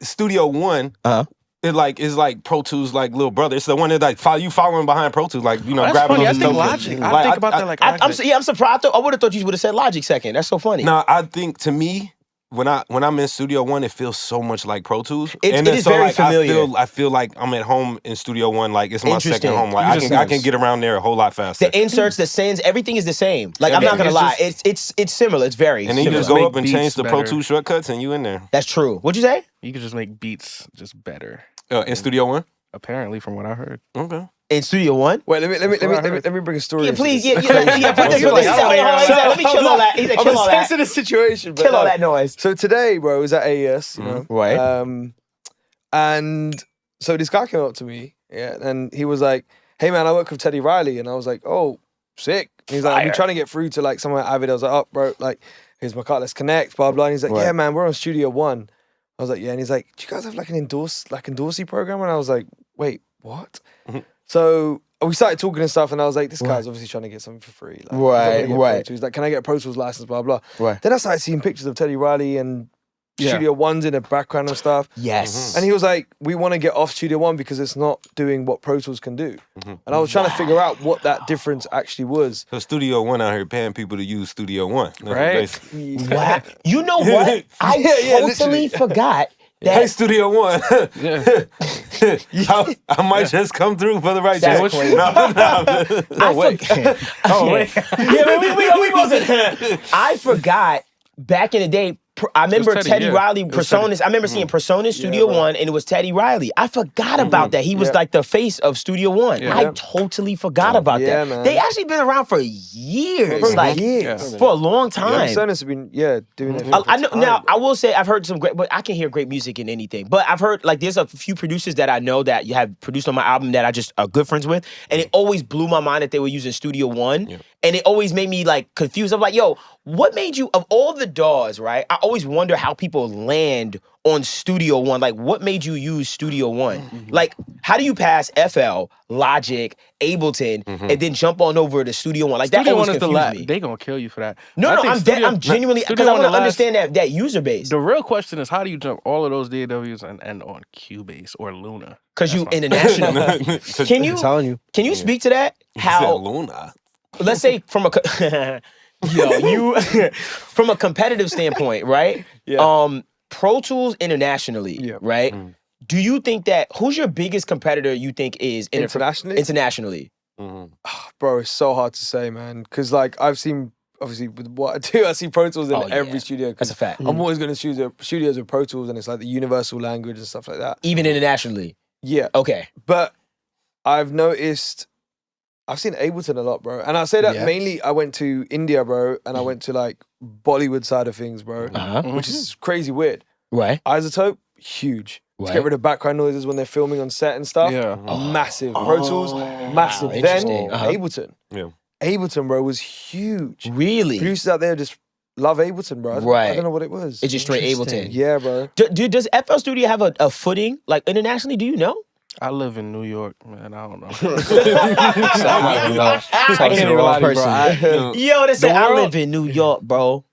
Studio One. It is like Pro Tools like little brother. It's the one that like you following behind Pro Tools, like That's grabbing funny. I on the think stuff. Logic. I think about that like I'm Logic. surprised. I would have thought you would have said Logic second. That's so funny. No, I think to me, when I'm in Studio One, it feels so much like Pro Tools. It then is very familiar. I feel like I'm at home in Studio One, like it's my second Interesting. home. Like I can get around there a whole lot faster. The inserts, the sends, everything is the same. Like I'm not gonna it's lie, just- it's similar. It's very And then you similar. just go Make up and beats change the Pro better. Tools shortcuts, and you in there. That's true. What'd you say? You could just make beats just better. In Studio One. Apparently, from what I heard. Okay. In Studio One? Wait, let what I me heard. bring a story. Yeah, into please. this. Yeah. Put this. You're like, He I said, don't hold on, hear let me kill all that. He said, I'm kill all that. to the situation. But Kill all like, that noise. So today, bro, I was at AES, you know. Right. And so this guy came up to me, and he was like, "Hey man, I work with Teddy Riley," and I was like, "Oh, sick." And he's like, "I've been trying to get through to like someone at Avid." I was like, "Oh, bro, like, here's my card, let's connect." Blah blah. And he's like, Right. "Yeah, man, we're on Studio One." I was like, "Yeah," and he's like, "Do you guys have like an endorsee program?" And I was like, "Wait, what?" So we started talking and stuff, and I was like, "This guy's obviously trying to get something for free." Like, he's not gonna Right, get Pro right. Tools. He's like, "Can I get a Pro Tools license?" Blah blah. Right. Then I started seeing pictures of Teddy Riley and Studio One's in the background and stuff. Yes. And he was like, "We want to get off Studio One because it's not doing what Pro Tools can do." And I was trying to figure out what that difference actually was. So Studio One out here paying people to use Studio One. That's Right. basically- Wow. You know what? I Yeah, totally literally. forgot Hey, that. Studio One. Yeah. I might just come through for the right That's check. crazy. No, wait. Oh, wait. Yeah, we wasn't. I forgot back in the day. I remember Teddy, Teddy yeah. Riley It was Personas. I remember seeing Personas Studio bro. One, and it was Teddy Riley. I forgot about that. He was Yeah. like the face of Studio One. Yeah. I totally forgot about Yeah, that. man. They actually been around for years, For like years. for a long time. Personas have been, doing it. I know now. I will say I've heard some great, but I can hear great music in anything. But I've heard like there's a few producers that I know that you have produced on my album that I just are good friends with, and it always blew my mind that they were using Studio One, and it always made me like confused. I'm like, yo, what made you of all the DAWs, right? I always wonder how people land on Studio One. Like, what made you use Studio One? Like, how do you pass FL, Logic, Ableton, and then jump on over to Studio One? Like, Studio that always One is the confused last. me. They gonna kill you for that. No, I no, think I'm Studio- I'm genuinely because Studio I One want to the last- understand that user base. The real question is, how do you jump all of those DAWs and on Cubase or Luna? Because you That's my- international. Can you? I'm telling you. Can you speak to that? He said How? Luna. Let's say from a from a competitive standpoint, right? Yeah. Pro Tools internationally, right? Do you think that who's your biggest competitor? You think is Internationally? Internationally, Bro, it's so hard to say, man. Because like I've seen, obviously with what I do, I see Pro Tools in Oh, yeah. every studio. 'cause that's a fact. I'm always going to choose studios with Pro Tools, and it's like the universal language and stuff like that. Even internationally, Yeah. okay. But I've noticed, I've seen Ableton a lot, bro. And I say that Yeah. mainly I went to India, bro, and I went to like Bollywood side of things, bro, Uh-huh. which is crazy weird. Right. Isotope, huge. Let's Right. get rid of background noises when they're filming on set and stuff. Yeah. Massive. Pro Tools, massive. Then interesting. Uh-huh. Ableton. Yeah. Ableton, bro, was huge. Really? Producers out there just love Ableton, bro. I Right. don't know what it was. It's just straight Ableton. Yeah, bro. Does FL Studio have a footing like internationally? Do you know? I live in New York, man. I don't know. I can't even lie to you, bro. Yo, they say I world- live in New York, bro.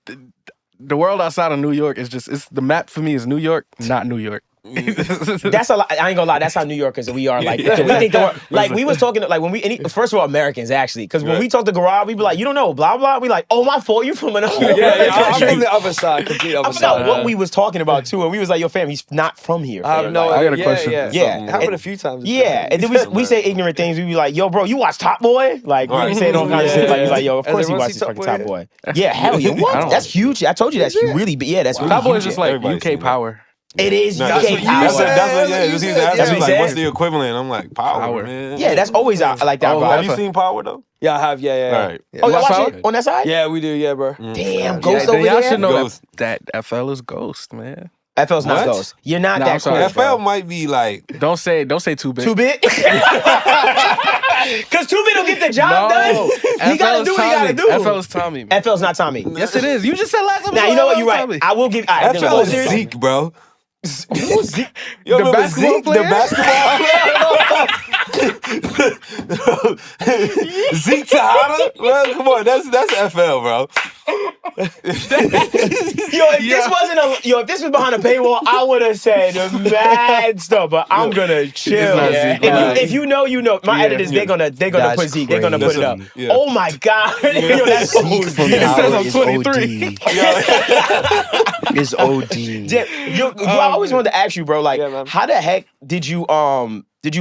The world outside of New York is just, it's the map for me is New York, not New York. That's a lot. I ain't gonna lie. That's how New Yorkers we are. Like we think the world, like we was talking like when we first of all Americans actually because when we talk to Gaurav we be like you don't know blah blah. We like oh my fault you from another. I'm from the other side, complete other I forgot side. what we was talking about too, and we was like, "Yo, fam, he's not from here." I have fam. no Like, I got a idea. question. Yeah. It happened a few times. yeah, and then we say ignorant things. We be like, "Yo, bro, you watch Top Boy?" Like we be saying all kinds of shit. Like he's like, "Yo, of Has course he everyone watches seen fucking Top Top Boy? Boy." Yeah, hell yeah. I What? don't That's huge. I told you that's really. Yeah, that's really That boy huge. is just like Everybody's UK seen that. power. It is No, UK power. That's what, yeah. you He's said. asking That's me, what he like, what's said. the equivalent? I'm like, power, Power. man. Yeah, that's always I like that. Oh, vibe. Have you seen Power though? Yeah, I have. Yeah. All right. Yeah. Oh, y'all Watch watch out. it on that side? Yeah, we do. Yeah, bro. Damn, Yeah, Ghost then over y'all there. should know Ghost. that FL is Ghost, man. FL's not What? Ghost. You're not Nah, that I'm sorry. cool. FL might be like. Don't say too big. Too big? Because Too big will get the job done. You gotta do what you gotta do. FL is Tommy. Man. FL's not Tommy. Yes, it is. You just said last time. Now, you know what? You're right. Tommy. I will give. All right, then FL go is serious. Zeke, bro. You The remember basketball Zeke, player? the basketball player? Zeke Tejada? Well, come on, that's FL, bro. If this was behind a paywall, I would have said mad stuff. But I'm gonna chill. not Yeah. Zeke, If you know, you know. My editors, they're gonna That's put Zeke. They're gonna put it up. crazy. Yeah. Oh my god. Yo, that's Zeke from It says Power I'm is 23. OD. Is OD. I always wanted to ask you, bro. Like, Yeah, man. how the heck did you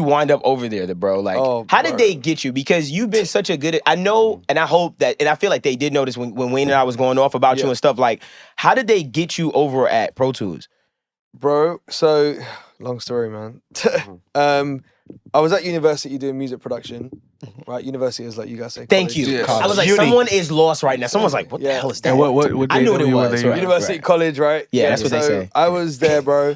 wind up over there, bro? Like, how did they get you? Because you've been such a good. I know, and I hope that, and I feel like they did notice when Wayne and I was going off about you and stuff. Like, how did they get you over at Pro Tools? Bro, so long story, man. I was at university doing music production. Right, university is like you guys say. Thank college. you. Yeah. I was like, Uni. someone is lost right now. Someone's like, what the Yeah. hell is that? And what I knew what it was. Right. University, college, right? Yeah, that's what they so say. I was there, bro.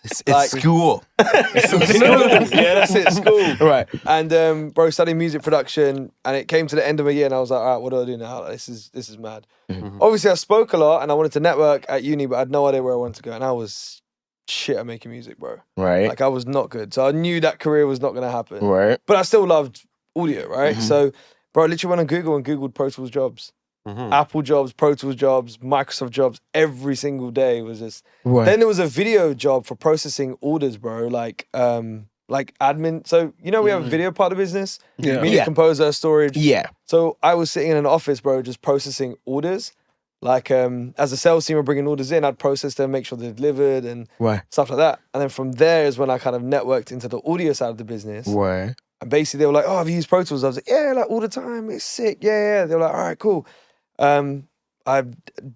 It's Like- school. Yeah, that's it, school. Right. And bro, studying music production, and it came to the end of a year, and I was like, all right, what do I do now? Like, this is mad. Obviously, I spoke a lot, and I wanted to network at uni, but I had no idea where I wanted to go, and I was shit at making music, bro. Right. Like I was not good, so I knew that career was not gonna happen. Right. But I still loved audio, right? So, bro, I literally went on Google and Googled Pro Tools jobs. Apple jobs, Pro Tools jobs, Microsoft jobs, every single day was just. Right. Then there was a video job for processing orders, bro. Like admin. So you know we have a video part of the business, Yeah. media Yeah. composer, storage. Yeah. So I was sitting in an office, bro, just processing orders. Like as a sales team were bringing orders in, I'd process them, make sure they're delivered and Right. stuff like that. And then from there is when I kind of networked into the audio side of the business. Right. And basically they were like, oh, have you used Pro Tools? I was like, yeah, like all the time. It's sick. Yeah. They were like, all right, cool. I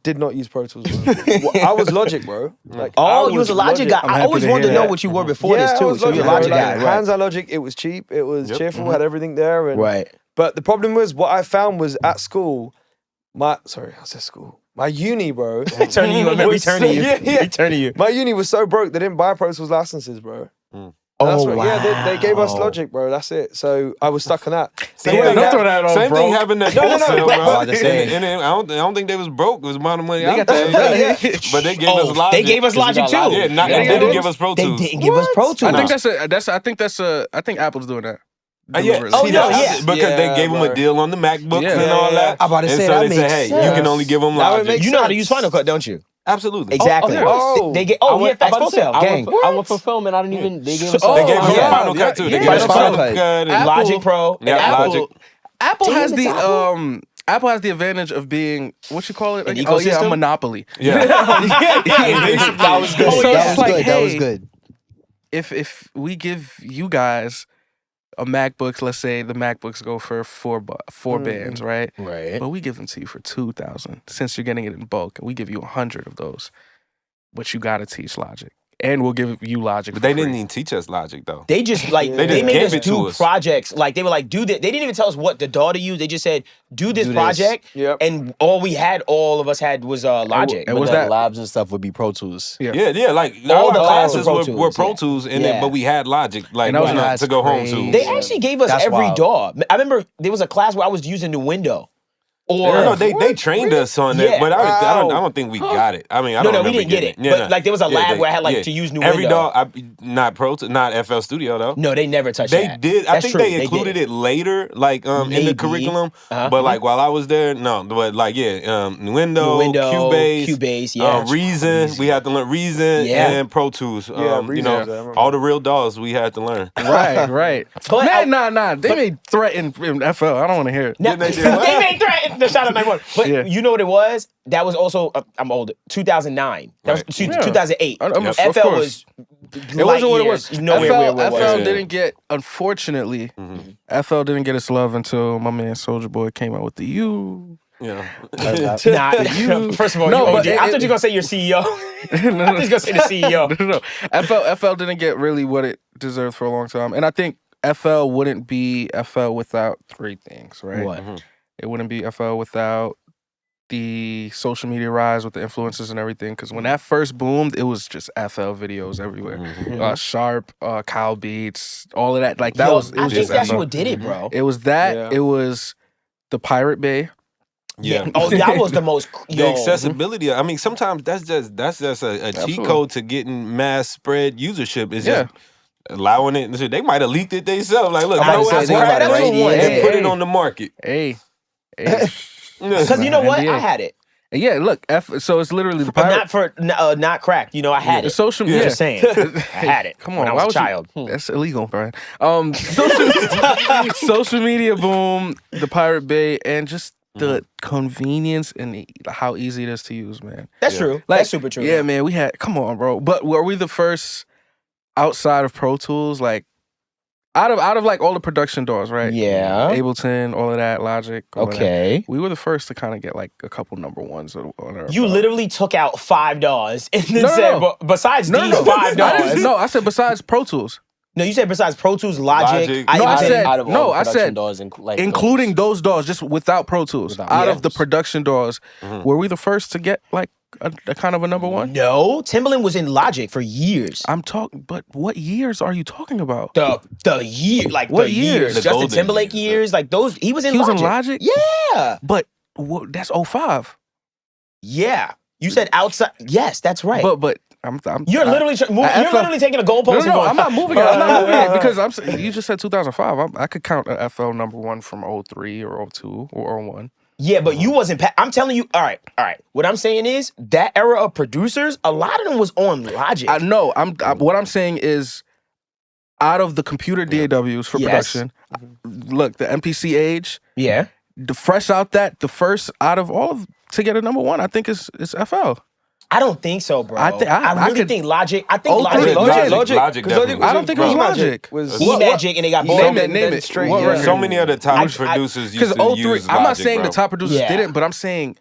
did not use Pro Tools, bro. I was Logic, bro. Like, I Oh, you was a Logic guy. I'm I happy always to wanted to hear know that. what you were before yeah, this I too. was So you're a bro. Logic Like, guy, right? Hands-on Logic, it was cheap, it was cheerful, had everything there. And, Right. But the problem was what I found was at school, I said school. My uni, bro. Returning you. Returning you. Yeah. Returning you. My uni was so broke, they didn't buy Pro Tools licenses, bro. That's Oh, right. Yeah, they gave us wow. Logic, bro. That's it. So I was stuck on that. Same Don't throw that on, Same bro. thing happened at No, wholesale, but- bro. the same. And I don't think they was broke. It was the amount of money They out got there. that. Yeah. But they gave Oh, us Logic. they gave us Logic too. Yeah, Yeah, they they didn't did. give us Pro They Tools. didn't give us Pro Tools. I think Apple's doing that. Yeah, Deliberately. Oh, see, no, that's yeah. because Yeah, they gave them a bro. deal on the MacBooks Yeah. and all Yeah, that. I'm about to and say, so that they said, makes hey, you sense. can only give them That would Logic. make You know how to sense. use Final Cut, don't you? Absolutely. Exactly. Oh. They get. I Oh, yeah, went- Fast I'm about to say, Wholesale. Gang. I went for film and I didn't even. They gave us. Oh, They gave us yeah. Final Cut too. They Yeah, gave us Final Final Cut. Cut. and- Apple- Logic Pro. Yeah, and Logic. Apple Damn, has it's the Apple. Apple has the advantage of being what you call it? An Oh yeah, a ecosystem? monopoly. Yeah. That was good. So that it's was like, good. That was hey, good. If we give you guys a MacBook, let's say the MacBooks go for four bands, right? Right. But we give them to you for 2,000 since you're getting it in bulk, and we give you 100 of those. But you gotta teach Logic, and we'll give you Logic. But for they free. didn't even teach us Logic though. They just like They they just made gave us it to do us. projects. Like they were like, do this. They didn't even tell us what the DAW to use. They just said, do this Do this. project. Yep. And all of us had was Logic. And But was the that- labs and stuff would be Pro Tools. Yeah. Yeah, like All all the the classes classes were Pro were Tools, Pro yeah. Tools, Yeah. but we had Logic, like And that was not- to go home to. crazy. They actually gave us That's every wild. DAW. I remember there was a class where I was using the window. Or No, they trained us on that, Yeah. but I Wow. don't think we got it. I mean, I No, don't we remember didn't get getting it. But, like, there was a lab where I had, like, to use new every window. dog. Not FL Studio though. No, they never touched They that. did. I That's think true. they did. included it later, like in Maybe. the curriculum. Uh-huh. But like while I was there, no. But like Window, Cubase, yeah. Reason. We had to learn Reason Yeah. and Pro Tools. Yeah, You Reason, know, I remember. all the real dolls we had to learn. Right. But Nah. They may threaten FL. I don't want to hear it. Now, Didn't they they do what? may threaten the shot of 91. But Yeah. you know what it was? That was also, I'm older, 2009. That was Right. Yeah. 2008. Of FL course. was It wasn't what it was. Nowhere where it was. FL didn't get, unfortunately, Mm-hmm. FL didn't get its love until my man Soulja Boy came out with the U. Yeah. Nah, first of all, No, you but OG. I thought you were gonna say your CEO. I thought you were gonna say the CEO. No. FL didn't get really what it deserved for a long time, and I think FL wouldn't be FL without three things, right? What? It wouldn't be FL without the social media rise with the influencers and everything. Because when that first boomed, it was just FL videos everywhere. Sharp, Kyle Beats, all of that. Like that was. It I was think just that's FL. what did it, bro. It was that. Yeah. It was the Pirate Bay. Yeah. Oh, that was the most. The accessibility. I mean, sometimes that's just a cheat Absolutely. code to getting mass spread usership. It's just allowing it. They might have leaked it themselves. Like, look, I'm about to say, let's they grab got it this right one here. and put it on the market. Hey. Because you know what? NDA. I had it. Yeah, look. So it's literally the But Pirate. not for not cracked. You know, I had The it. social I'm media. just saying, I had it. Come on, when I why was a would child. That's illegal, Brian. Social media boom, the Pirate Bay, and just the convenience and how easy it is to use, man. That's true. Like, That's super true. Yeah, man. We had. Come on, bro. But were we the first outside of Pro Tools, like out of like all the production doors, right? Yeah. Ableton, all of that, Logic. All of that. Okay. We were the first to kind of get like a couple number ones on our. You literally took out $5 and then No, said, no. "But besides these I $5." didn't- No, I said besides Pro Tools. No, you said besides Pro Tools, Logic. No, I Ableton. said- out of no, all I production said doors, like Including those doors, just without Pro Tools. Without- Out yeah. of the production doors, were we the first to get like a kind of a number one? No, Timbaland was in Logic for years. I'm talking, but what years are you talking about? The year, like What the years? years, The Justin golden Timberlake years, years, like those. He was in He was Logic. in Logic? Yeah, But that's 05. yeah. You said outside. Yes, that's right. But I'm you're literally you're literally taking a goalpost. No, and I'm going, not moving it. I'm not moving it because I'm saying you just said 2005. I could count a FL number one from 03 or 02 or 01. Yeah, but you wasn't. I'm telling you. All right. What I'm saying is that era of producers, a lot of them was on Logic. I know. What I'm saying is, out of the computer DAWs for Yes. production, look, the MPC age, yeah. the fresh out that the first out of all of to get a number one, I think is FL. I don't think so, bro. I really could- think Logic. I think 03, Logic. Logic definitely. I don't think it was Logic. Was E-Magic, and they got both. Name it. Straight. What Yeah. record? So many other top I- producers Because used to 03, use I'm not Logic, saying bro. the top producers Yeah. didn't, but I'm saying,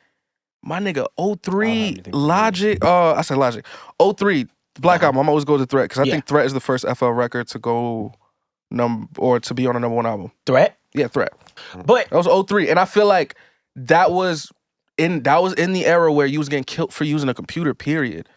my nigga, 03 think Logic. I said Logic. 03 Black Album. I'm always go to Threat because I Yeah. think Threat is the first FL record to go or to be on a number one album. Threat. Yeah, Threat. But That was 03, and I feel like that was in the era where you was getting killed for using a computer. Period.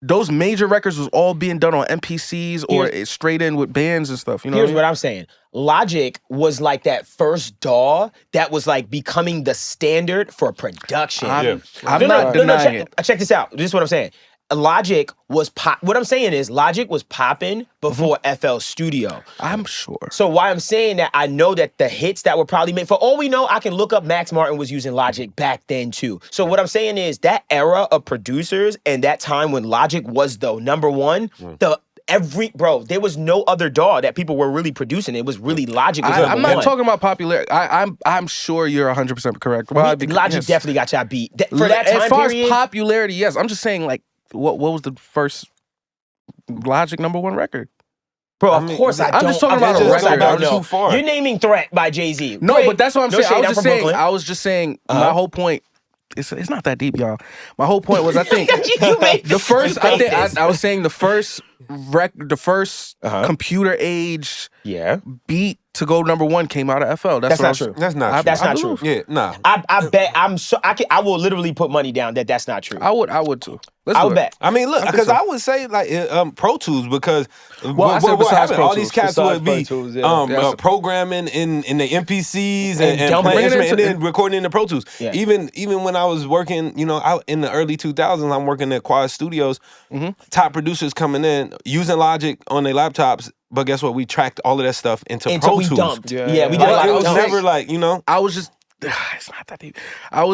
Those major records was all being done on MPCs or straight in with bands and stuff. You know here's what what I'm saying. Logic was like that first DAW that was like becoming the standard for production. I mean? Yeah. I'm not denying it. Check this out. This is what I'm saying. Logic was what I'm saying is Logic was popping before FL Studio. I'm sure. So why I'm saying that, I know that the hits that were probably made, for all we know, I can look up Max Martin was using Logic back then too. So what I'm saying is that era of producers and that time when Logic was the number one, there was no other DAW that people were really producing. It was really Logic was number I'm not one. talking about popularity. I'm sure you're 100% correct. Why? Because- Logic yes. definitely got y'all beat. For that time as far period, as popularity, yes. I'm just saying, like, what was the first Logic number one record? bro, I of mean, course I I'm don't. just talking about of a course I record. don't That's know. too far. You're naming "Threat" by Jay-Z. No, Great. but that's what I'm No saying. shade, I'm from Brooklyn. I was just saying. My whole point. It's not that deep, y'all. My whole point was, I think You made the first. you I made think this. I was saying the first computer age Yeah. beat to go number one came out of FL. That's what not I was- true. That's not true. That's not true. Yeah, nah. I bet I will literally put money down that that's not true. I would too. Let's I do would it. bet. I mean, look, think because so. I would say like Pro Tools because I said what besides happened? Pro All these Tools. cats would be Besides Pro Tools, yeah. Yeah. programming in the MPCs and dumping playing it instruments and into- then recording in the Pro Tools. Yeah. Even when I was working, out in the early 2000s, I'm working at Quad Studios. Top producers coming in using Logic on their laptops, but guess what? We tracked all of that stuff into Until Pro we Tools. dumped. Yeah, Yeah, yeah. we did a lot It of was dumps. never like I was just. It's not that deep. I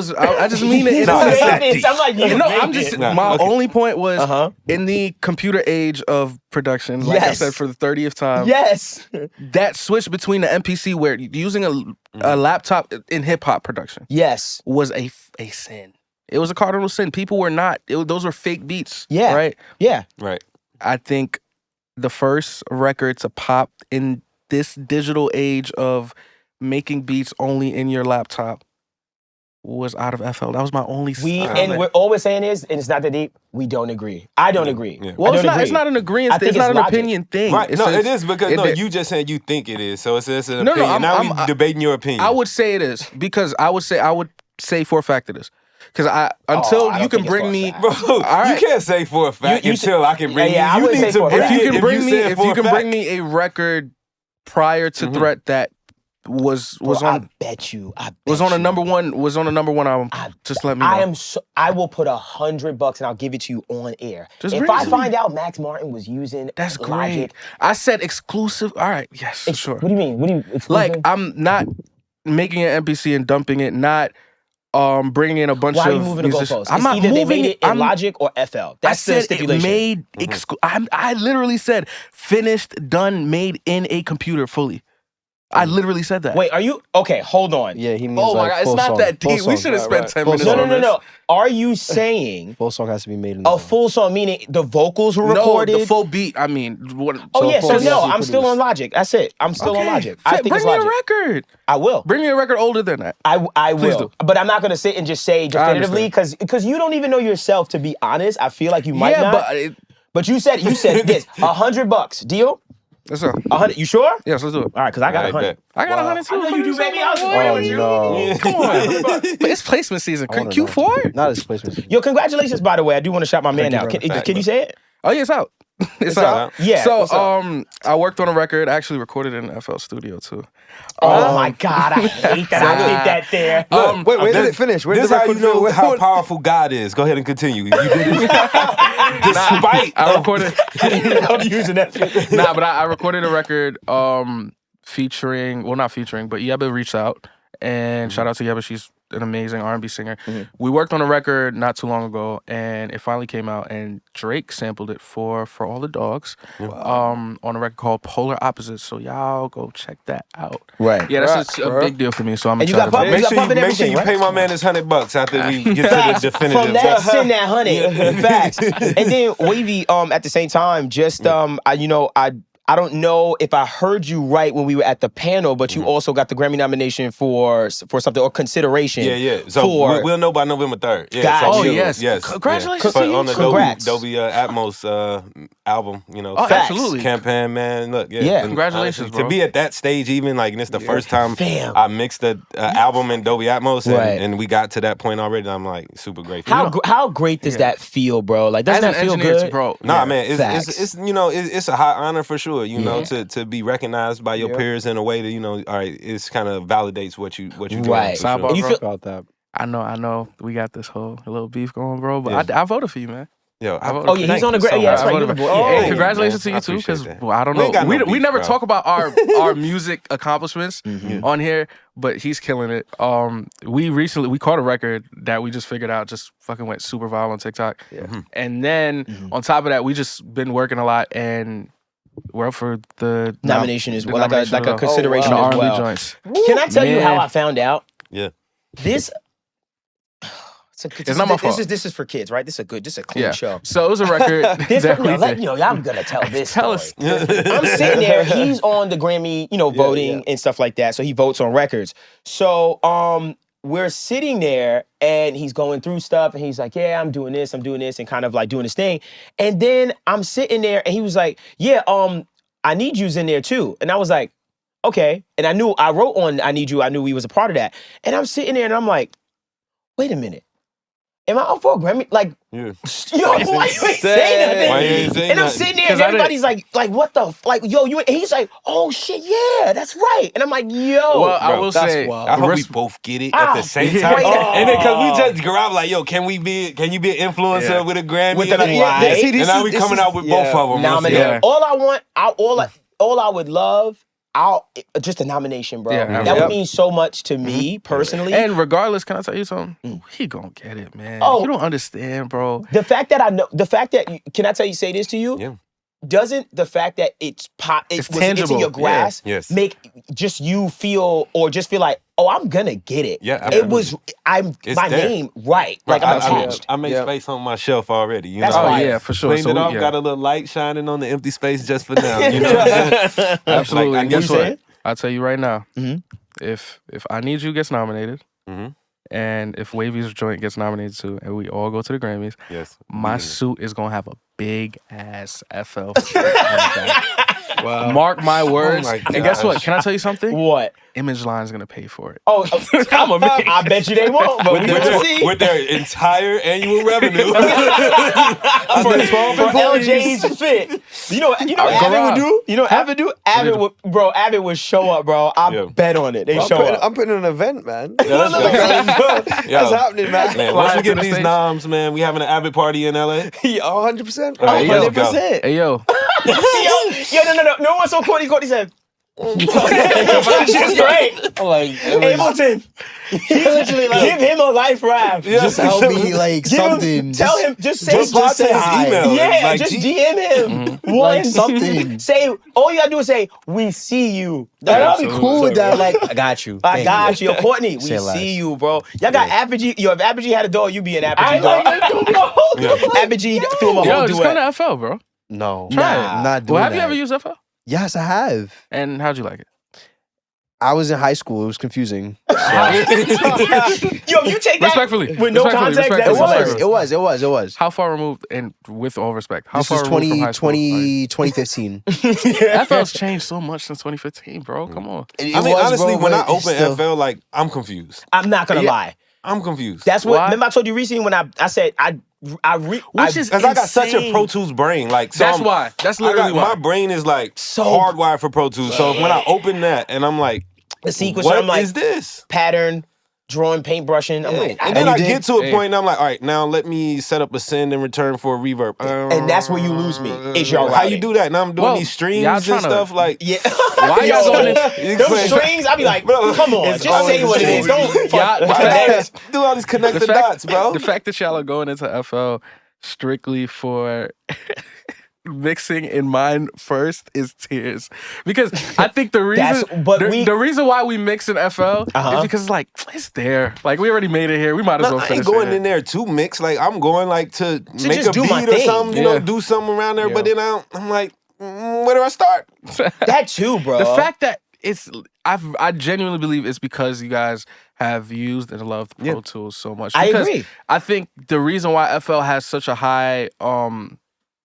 just mean it. No, it's Made not this. deep. I'm like, you No, made I'm this. just. Nah, my okay. only point was Uh-huh. in the computer age of production. Like I Yes. said, for the 30th time, Yes. that switch between the MPC where using a laptop in hip hop production Yes. was a sin. It was a cardinal sin. People were not. Those were fake beats. Yeah. Right. Yeah. right. I think the first record to pop in this digital age of making beats only in your laptop was out of FL. That was my only. And we're always saying is, and it's not that deep. We don't agree. I don't agree. Yeah. Well, I don't agree. it's not an agreement. It's not an logic. opinion thing. Right? It's No, a- it is because you just saying you think it is. So it's an opinion. Now we debating your opinion. I would say it is because I would say for a fact it is. Because I you can bring me, bro. You can't say for a fact until I can bring you. I You would need say to for a bring. fact. If you can bring me a record prior to Threat that was on. I bet you. Was on a number one album. Just let me know. I will put $100 and I'll give it to you on air. Just if bring it I to find out Max Martin was using That's Logic, great. I said exclusive. All right. Yes, sure. What do you mean? Exclusive? Like I'm not making an MPC and dumping it. Not bringing in a bunch Why of are you moving the musicians. goalposts? I'm not either moving they made it in I'm- Logic or FL. That's the stipulation. It made I literally said finished, done, made in a computer fully. I literally said that. Wait, are you okay? Hold on. Yeah, he means Oh my like God, it's full not song. that Full deep. We song. should have spent 10 minutes Full on song. this. No. Are you saying Full song has to be made in the a full song, meaning the vocals were No, recorded? the full beat. I mean, what? Oh yeah, so full no, song I'm still on Logic. That's it. I'm still on Logic. I think bring it's me Logic. a record. I will. Bring me a record older than that. I Please will. do. But I'm not gonna sit and just say definitively because you don't even know yourself. To be honest, I feel like you might not. But you said this $100 deal. Let's go. 100. You sure? Yes, let's do it. All right, because I got 100. I got 100 too. I know you do, baby. I was just Oh, playing with you. no. Come on. But it's placement season. I wanna know. Q4? Not his placement. Yo, congratulations, by the way. I do want to shout my man out. Can you say it? Oh, yeah, it's out. It's out? out. Yeah, So, what's up? I worked on a record. I actually recorded it in FL Studio too. Oh my God, I hate that. I did that there. Wait, where did it finish? Where did This the how you record know finish? how powerful God is. Go ahead and continue. You did this despite. I recorded. I'm using that. But I recorded a record featuring, well, not featuring, but Yeba reached out. And shout out to Yeba. She's an amazing R&B singer. We worked on a record not too long ago, and it finally came out. And Drake sampled it for All the Dogs on a record called Polar Opposites. So y'all go check that out. Right. Yeah, that's a big deal for me. So I'm And you got excited. puppet- about it. Make sure you pay my man his $100 after we get to the definitive. From that, send that 100. Facts. And then Wavy, at the same time, just I don't know if I heard you right when we were at the panel, but you also got the Grammy nomination for something or consideration. Yeah. So we'll know by November 3rd. Yeah. Gotcha. So Oh, yes. Congratulations to you, on the too. Congrats. Dolby Atmos album. Oh, Facts. absolutely. Campaign, man. Look, Yeah. And, Congratulations, to bro. be at that stage, even like, and it's the first time Fam. I mixed the album in Dolby Atmos, Right. and we got to that point already. I'm like super grateful. How great does that feel, bro? Like, doesn't As that an feel engineer, good? bro. Nah, man, Facts. it's a high honor for sure. You know, to be recognized by your peers in a way that all right, it's kind of validates what you doing. Right. For sure. Sidebar, And you bro. feel About that. I know. We got this whole little beef going, bro. But I voted for you, man. Yo, Oh yeah, he's on the great. Grammy. Yeah, that's I right. voted You're the for- boy. Oh, Hey, yeah, congratulations man. to I you too, appreciate because that. I don't We know. ain't got no We beef, never bro. talk about our music accomplishments on here, but he's killing it. We caught a record that we just figured out just fucking went super viral on TikTok, and then on top of that, we just been working a lot and we're up for the Nomination as the well, like nomination a of consideration the as R&B well. joints. Can I tell you how Man. I found out? Yeah. This. It's not my fault. This is for kids, right? This is a clean show. So it was a record. This that no, we let, did. I'm gonna tell this Tell story. us. I'm sitting there. He's on the Grammy, voting and stuff like that. So he votes on records. So we're sitting there and he's going through stuff and he's like, "Yeah, I'm doing this, and kind of like doing his thing." And then I'm sitting there and he was like, "Yeah, I Need You's in there too." And I was like, "Okay." And I wrote on I Need You. I knew he was a part of that. And I'm sitting there and I'm like, "Wait a minute. Am I up for a Grammy?" Like, Yeah. yo, why you ain't saying nothing? Why you ain't saying And I'm nothing? sitting there and 'Cause I everybody's like, what the, yo, you, and he's like, "Oh shit, yeah, that's right." And I'm like, yo. Well, I Bro, will that's say, wild. I hope we res- both get it at the same yeah. time. Wait, And then cause we just grab like, yo, can you be an influencer with a Grammy? With the and light. See, this now is- we this coming is- out with yeah. both of them. Nominate. Yeah. All I would love, just a nomination, bro. Yeah, that absolutely. would mean so much to me personally. and regardless, can I tell you something? He gonna get it, man. Oh. You don't understand, bro. can I tell you, say this to you? Yeah. Doesn't the fact that it's It's in tangible. your grasp Yeah. Yes. make just you feel like, "Oh, I'm gonna get it." Yeah, It was It's my there. name, right? Like I'm attached. I made Yeah. space on my shelf already. You That's know? Oh fire. yeah, for sure. Cleaned So, it off, yeah. got a little light shining on the empty space just for now. You know what I'm saying? Absolutely. Like, I and need guess you what? saying? I'll tell you right now. Mhm. If I Need You gets nominated, Mhm. And if Wavy's joint gets nominated too, and we all go to the Grammys, Yes. my suit is gonna have a big ass FL shirt on the back. Wow. Mark my words. my And guess what? gosh. Can I tell you something? What? Image Line's gonna pay for it. Oh, I bet you they won't, but we gonna see. With their entire annual revenue. For LJ's fit. You know what Avid would do? You know what Avid do? Avid would show up, bro. I bet on it. They show up. I'm putting on an event, man. Yeah, That's happening, man. Man, once we get to the these stage. noms, man, we having an Avid party in LA. Yeah, 100%. All right, let's go. 100%. Hey yo, No. No one saw Courtney said. She's great. I'm like, Ableton. literally like, Give him a life rap. Just help me, like, something. Tell him. Just say. Just reply to his hi. email. Yeah, Like, just gee, DM him. Like, something. Say. All you gotta do is say, "We see you." I'll be cool with that. Like, I got you. I Thank got you, Courtney. We Say less. see you, bro. Y'all got Apogee. Yo, if Apogee had a dog, you'd be an Apogee dog. Apogee threw him a yo, whole just come duet. to FL, bro. No. Nah. I'm not doing Well, have you that. ever used FL? Yes, I have. And how'd you like it? I was in high school. It was confusing. Yo, you take that Respectfully, with no context. respectfully. That's hilarious. It was. How far removed, and with all respect, how This far was removed from high school? 2015. FL's changed so much since 2015, bro. Come on. I mean, honestly, when I open FL, like, I'm confused. I'm not gonna lie. I'm confused. That's what. Why? Remember, I told you recently when I said Which is Because I got such a insane. Pro Tools brain. Like, so That's why. That's literally why. My brain is like So- hardwired for Pro Tools. So when I open that and I'm like, the sequence. what I'm like is this? pattern, drawing, paintbrushing. I'm like, And then you I did? get to a point and I'm like, all right, now let me set up a send and return for a reverb. and that's where you lose me. Is your How you routing. do that? Now I'm doing Well, these streams y'all and tryna- stuff. Like, Yeah. Why y'all going in? Them strings, I be like, come on, just say what it is. Don't Y'all- the fact- do all these connect the dots, bro. The fact that y'all are going into FL strictly for mixing in mind first is tears, because I think the reason why we mix in FL is because it's like it's there. Like we already made it here. We might as well I finish ain't going it. in there to mix. Like I'm going like to make just a do my beat or thing. something. You know, do something around there. But then I'm like, where do I start? that too, bro. The fact that it's I genuinely believe it's because you guys have used and loved Pro Tools so much. I Because agree. I think the reason why FL has such a high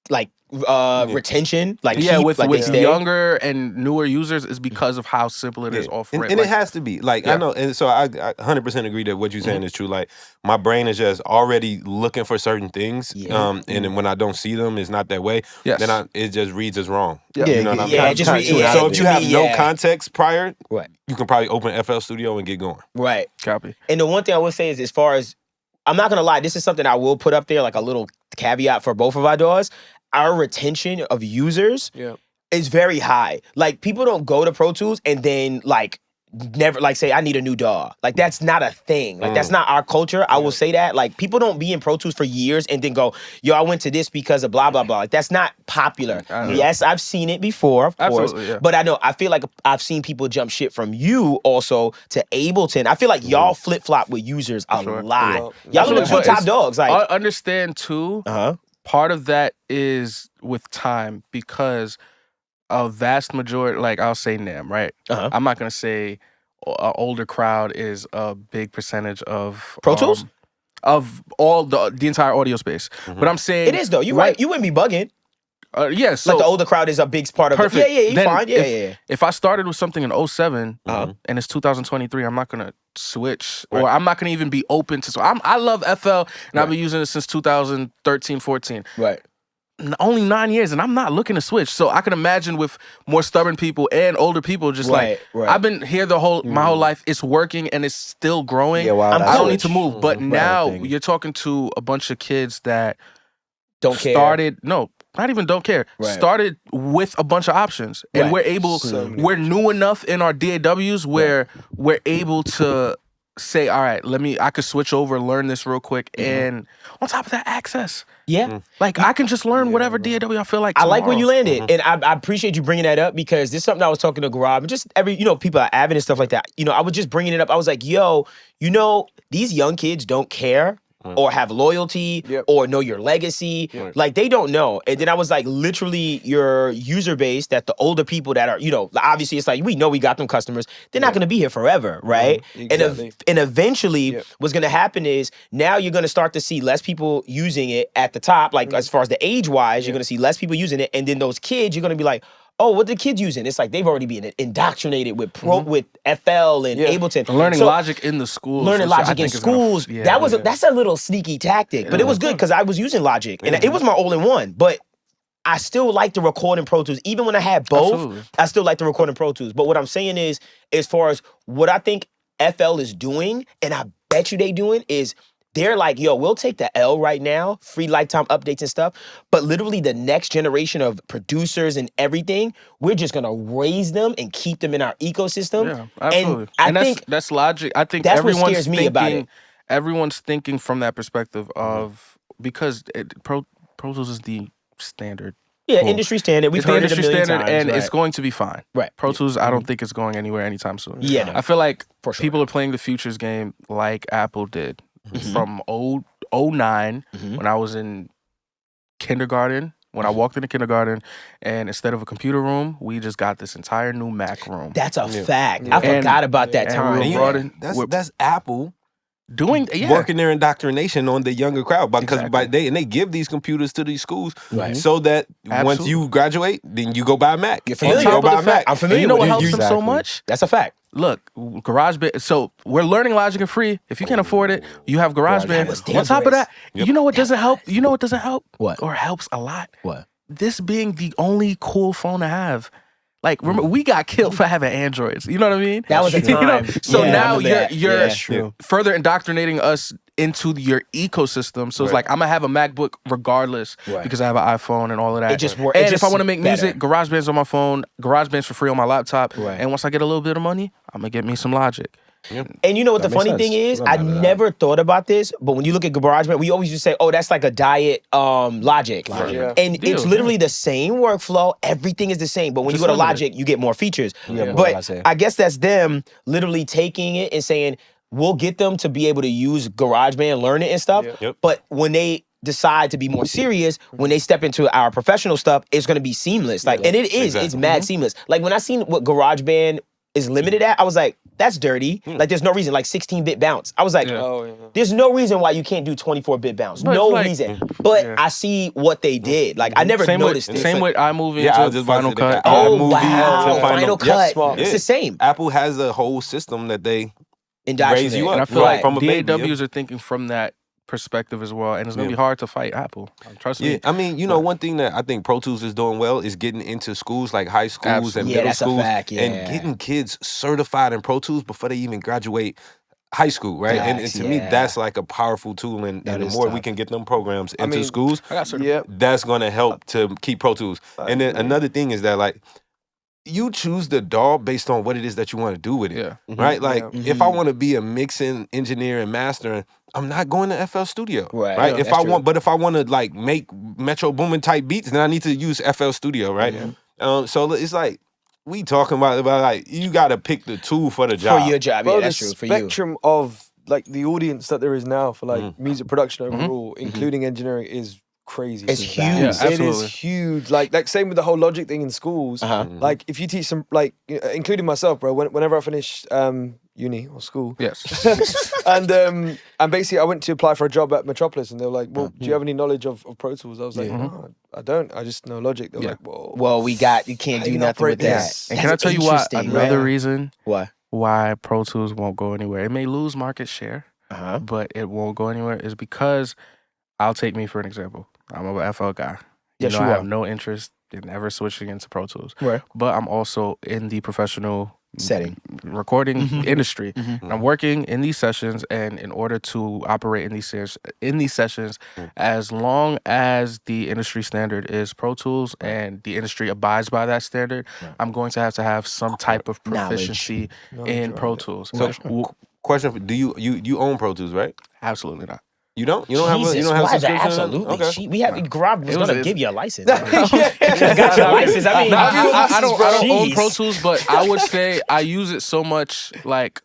like retention, like yeah, keep, with like they stay. younger and newer users is because of how simple it is off rip. And it has to be. Like, I know, and so I 100% agree that what you're saying is true. Like, my brain is just already looking for certain things. And then when I don't see them, it's not that way. Yes. Then it just reads as wrong. Yeah. You know what I mean? Yeah, just So if you have no yeah. context prior, Right. you can probably open FL Studio and get going. Right. Copy. And the one thing I will say is, as far as I'm not gonna lie, this is something I will put up there, like a little caveat for both of our doors. Our retention of users is very high. Like people don't go to Pro Tools and then like never like say I need a new DAW. Like that's not a thing. Like that's not our culture. I will say that. Like people don't be in Pro Tools for years and then go, yo, I went to this because of blah blah blah. Like that's not popular. Yes, I've seen it before, of course. Absolutely, yeah. But I feel like I've seen people jump shit from you also to Ableton. I feel like y'all flip flop with users a lot. Y'all are the two But top it's- dogs. Like I understand too. uh-huh. Part of that is with time because a vast majority, like I'll say NAM, right? Uh-huh. I'm not gonna say an older crowd is a big percentage of Pro Tools? Of all the entire audio space. But I'm saying It is though. You're right. You wouldn't be bugging. Yeah, so Like the older crowd is a big part of perfect. it. Yeah, you're Then fine. Yeah. If I started with something in 07 and it's 2023, I'm not gonna switch or I'm not gonna even be open to. So I love FL and I've been using it since 2013, 14. Right. Only 9 years, and I'm not looking to switch. So I can imagine with more stubborn people and older people, just Right. I've been here my whole life. It's working and it's still growing. Yeah, wow, I'm that's I don't cool. need to move. But now thing. you're talking to a bunch of kids that Don't care. started not even don't care. Right. Started with a bunch of options, and Right. we're able. We're new enough in our DAWs where we're able to say, all right, I could switch over, learn this real quick, and on top of that, access. Yeah. Like I can just learn whatever DAW I feel like. I like where tomorrow. you landed, and I appreciate you bringing that up because this is something I was talking to Gaurav and just people at Avid and stuff like that. I was just bringing it up. I was like, yo, these young kids don't care or have loyalty or know your legacy. Like they don't know. And then I was like, literally your user base that the older people that are, obviously it's like, we know we got them customers. They're not going to be here forever, right? Exactly. And eventually what's going to happen is now you're going to start to see less people using it at the top. Like as far as the age wise, you're going to see less people using it. And then those kids, you're going to be like, oh, what the kids using? It's like they've already been indoctrinated with with FL and Ableton. Learning Logic in the schools. Learning Logic in schools. That's a little sneaky tactic, but it was good because I was using Logic and it was my all-in-one. But I still like to record in Pro Tools. Even when I had both, I still like to record in Pro Tools. But what I'm saying is, as far as what I think FL is doing, and I bet you they doing, is they're like, yo, we'll take the L right now, free lifetime updates and stuff, but literally the next generation of producers and everything, we're just gonna raise them and keep them in our ecosystem. Yeah, absolutely. And I think that's Logic. I think that's what everyone's scares me thinking, about it. Everyone's thinking from that perspective of, because Pro Tools is the standard. Yeah, industry standard. We've It's the heard it a industry million standard, times, and right. it's going to be fine. Right. Pro Tools, I don't think it's going anywhere anytime soon. Yeah, no. I feel like For sure. people are playing the futures game like Apple did from 09 when I was in kindergarten. When I walked into kindergarten, and instead of a computer room, we just got this entire new Mac room. That's a fact. I forgot about that time. we brought in- That's Apple doing working their indoctrination on the younger crowd, because they give these computers to these schools so that once you graduate, then you go buy a Mac. You're familiar. You go buy a Mac. I'm familiar You know with what it. helps them so much? That's a fact. Look, GarageBand. So we're learning Logic and free. If you can't afford it, you have GarageBand. was On top of dangerous. that, you know what doesn't help? You know what doesn't help? What? Or helps a lot? What? This being the only cool phone to have. Like, remember, we got killed for having Androids. You know what I mean? That was a You know? time. So Yeah, I now remember that. you're Yeah, that's true. further indoctrinating us into your ecosystem. So it's like, I'm going to have a MacBook regardless because I have an iPhone and all of that. It just works. And if I want to make music, GarageBand's on my phone, GarageBand's for free on my laptop. Right. And once I get a little bit of money, I'm going to get me some Logic. And you know what the funny thing is? I never thought about this, but when you look at GarageBand, we always just say, oh, that's like a diet Logic. Yeah. And it's literally the same workflow. Everything is the same. But when you go to Logic, you get more features. But I guess that's them literally taking it and saying, we'll get them to be able to use GarageBand, learn it and stuff. But when they decide to be more serious, when they step into our professional stuff, it's going to be seamless. Like, and it is. It's mad seamless. Like when I seen what GarageBand is limited at, I was like, that's dirty. Like there's no reason, like 16-bit bounce. I was like, there's no reason why you can't do 24-bit bounce. But no like- reason. But I see what they did. Like I never noticed this. Same with iMovie I was into just about to Final say that. Cut. Oh, iMovie wow. to Final Cut. Smart. It's the same. Apple has a whole system that they Indoctrinate. raise you up. And I feel Right. like from a baby. DAWs are thinking from that perspective as well. And it's going to be hard to fight Apple. Trust me. Yeah, I mean, one thing that I think Pro Tools is doing well is getting into schools like high schools and Yeah, middle that's a schools fact, and getting kids certified in Pro Tools before they even graduate high school, right? And Facts, to me, yeah. that's like a powerful tool. And the is more tough. we can get them programs into mean, schools, I got certified. that's going to help to keep Pro Tools. And then another thing is that, like, you choose the DAW based on what it is that you want to do with it, Yeah. right? Like, if I want to be a mixing engineer and mastering, I'm not going to FL Studio, Right. right? Yeah, if that's I true. want, but if I want to like make Metro Boomin type beats, then I need to use FL Studio, right? So it's like we talking about like you got to pick the tool for the job. For your job. Bro, Yeah, the that's true. For you. spectrum of like the audience that there is now for like music production overall, including engineering, is crazy. It's huge. Yeah, It is absolutely. huge. Like same with the whole Logic thing in schools. Like if you teach some, like including myself, bro. Whenever I finish uni or school, Yes. and basically I went to apply for a job at Metropolis, and they were like, "Well, do you have any knowledge of Pro Tools?" I was like, "No, I don't. I just know Logic." They're like, "Whoa." Well, you can't How do you nothing operate with that. this? And can I That's tell you why? interesting, Another right? reason What? why Pro Tools won't go anywhere. It may lose market share, but it won't go anywhere is because I'll take me for an example. I'm a FL guy. Yes, I you have are. no interest in ever switching into Pro Tools. Right. But I'm also in the professional Setting. recording industry. And I'm working in these sessions, and in order to operate in these sessions, as long as the industry standard is Pro Tools and the industry abides by that standard, I'm going to have some type of proficiency in Pro Tools. So, question: Do you own Pro Tools, right? Absolutely not. You don't? You don't have a Jesus, have why a is that? subscription? Absolutely. Okay. We have Gaurav was It was gonna a- give you a license. You got your license. I mean, I don't own Jeez. Pro Tools, but I would say I use it so much. Like,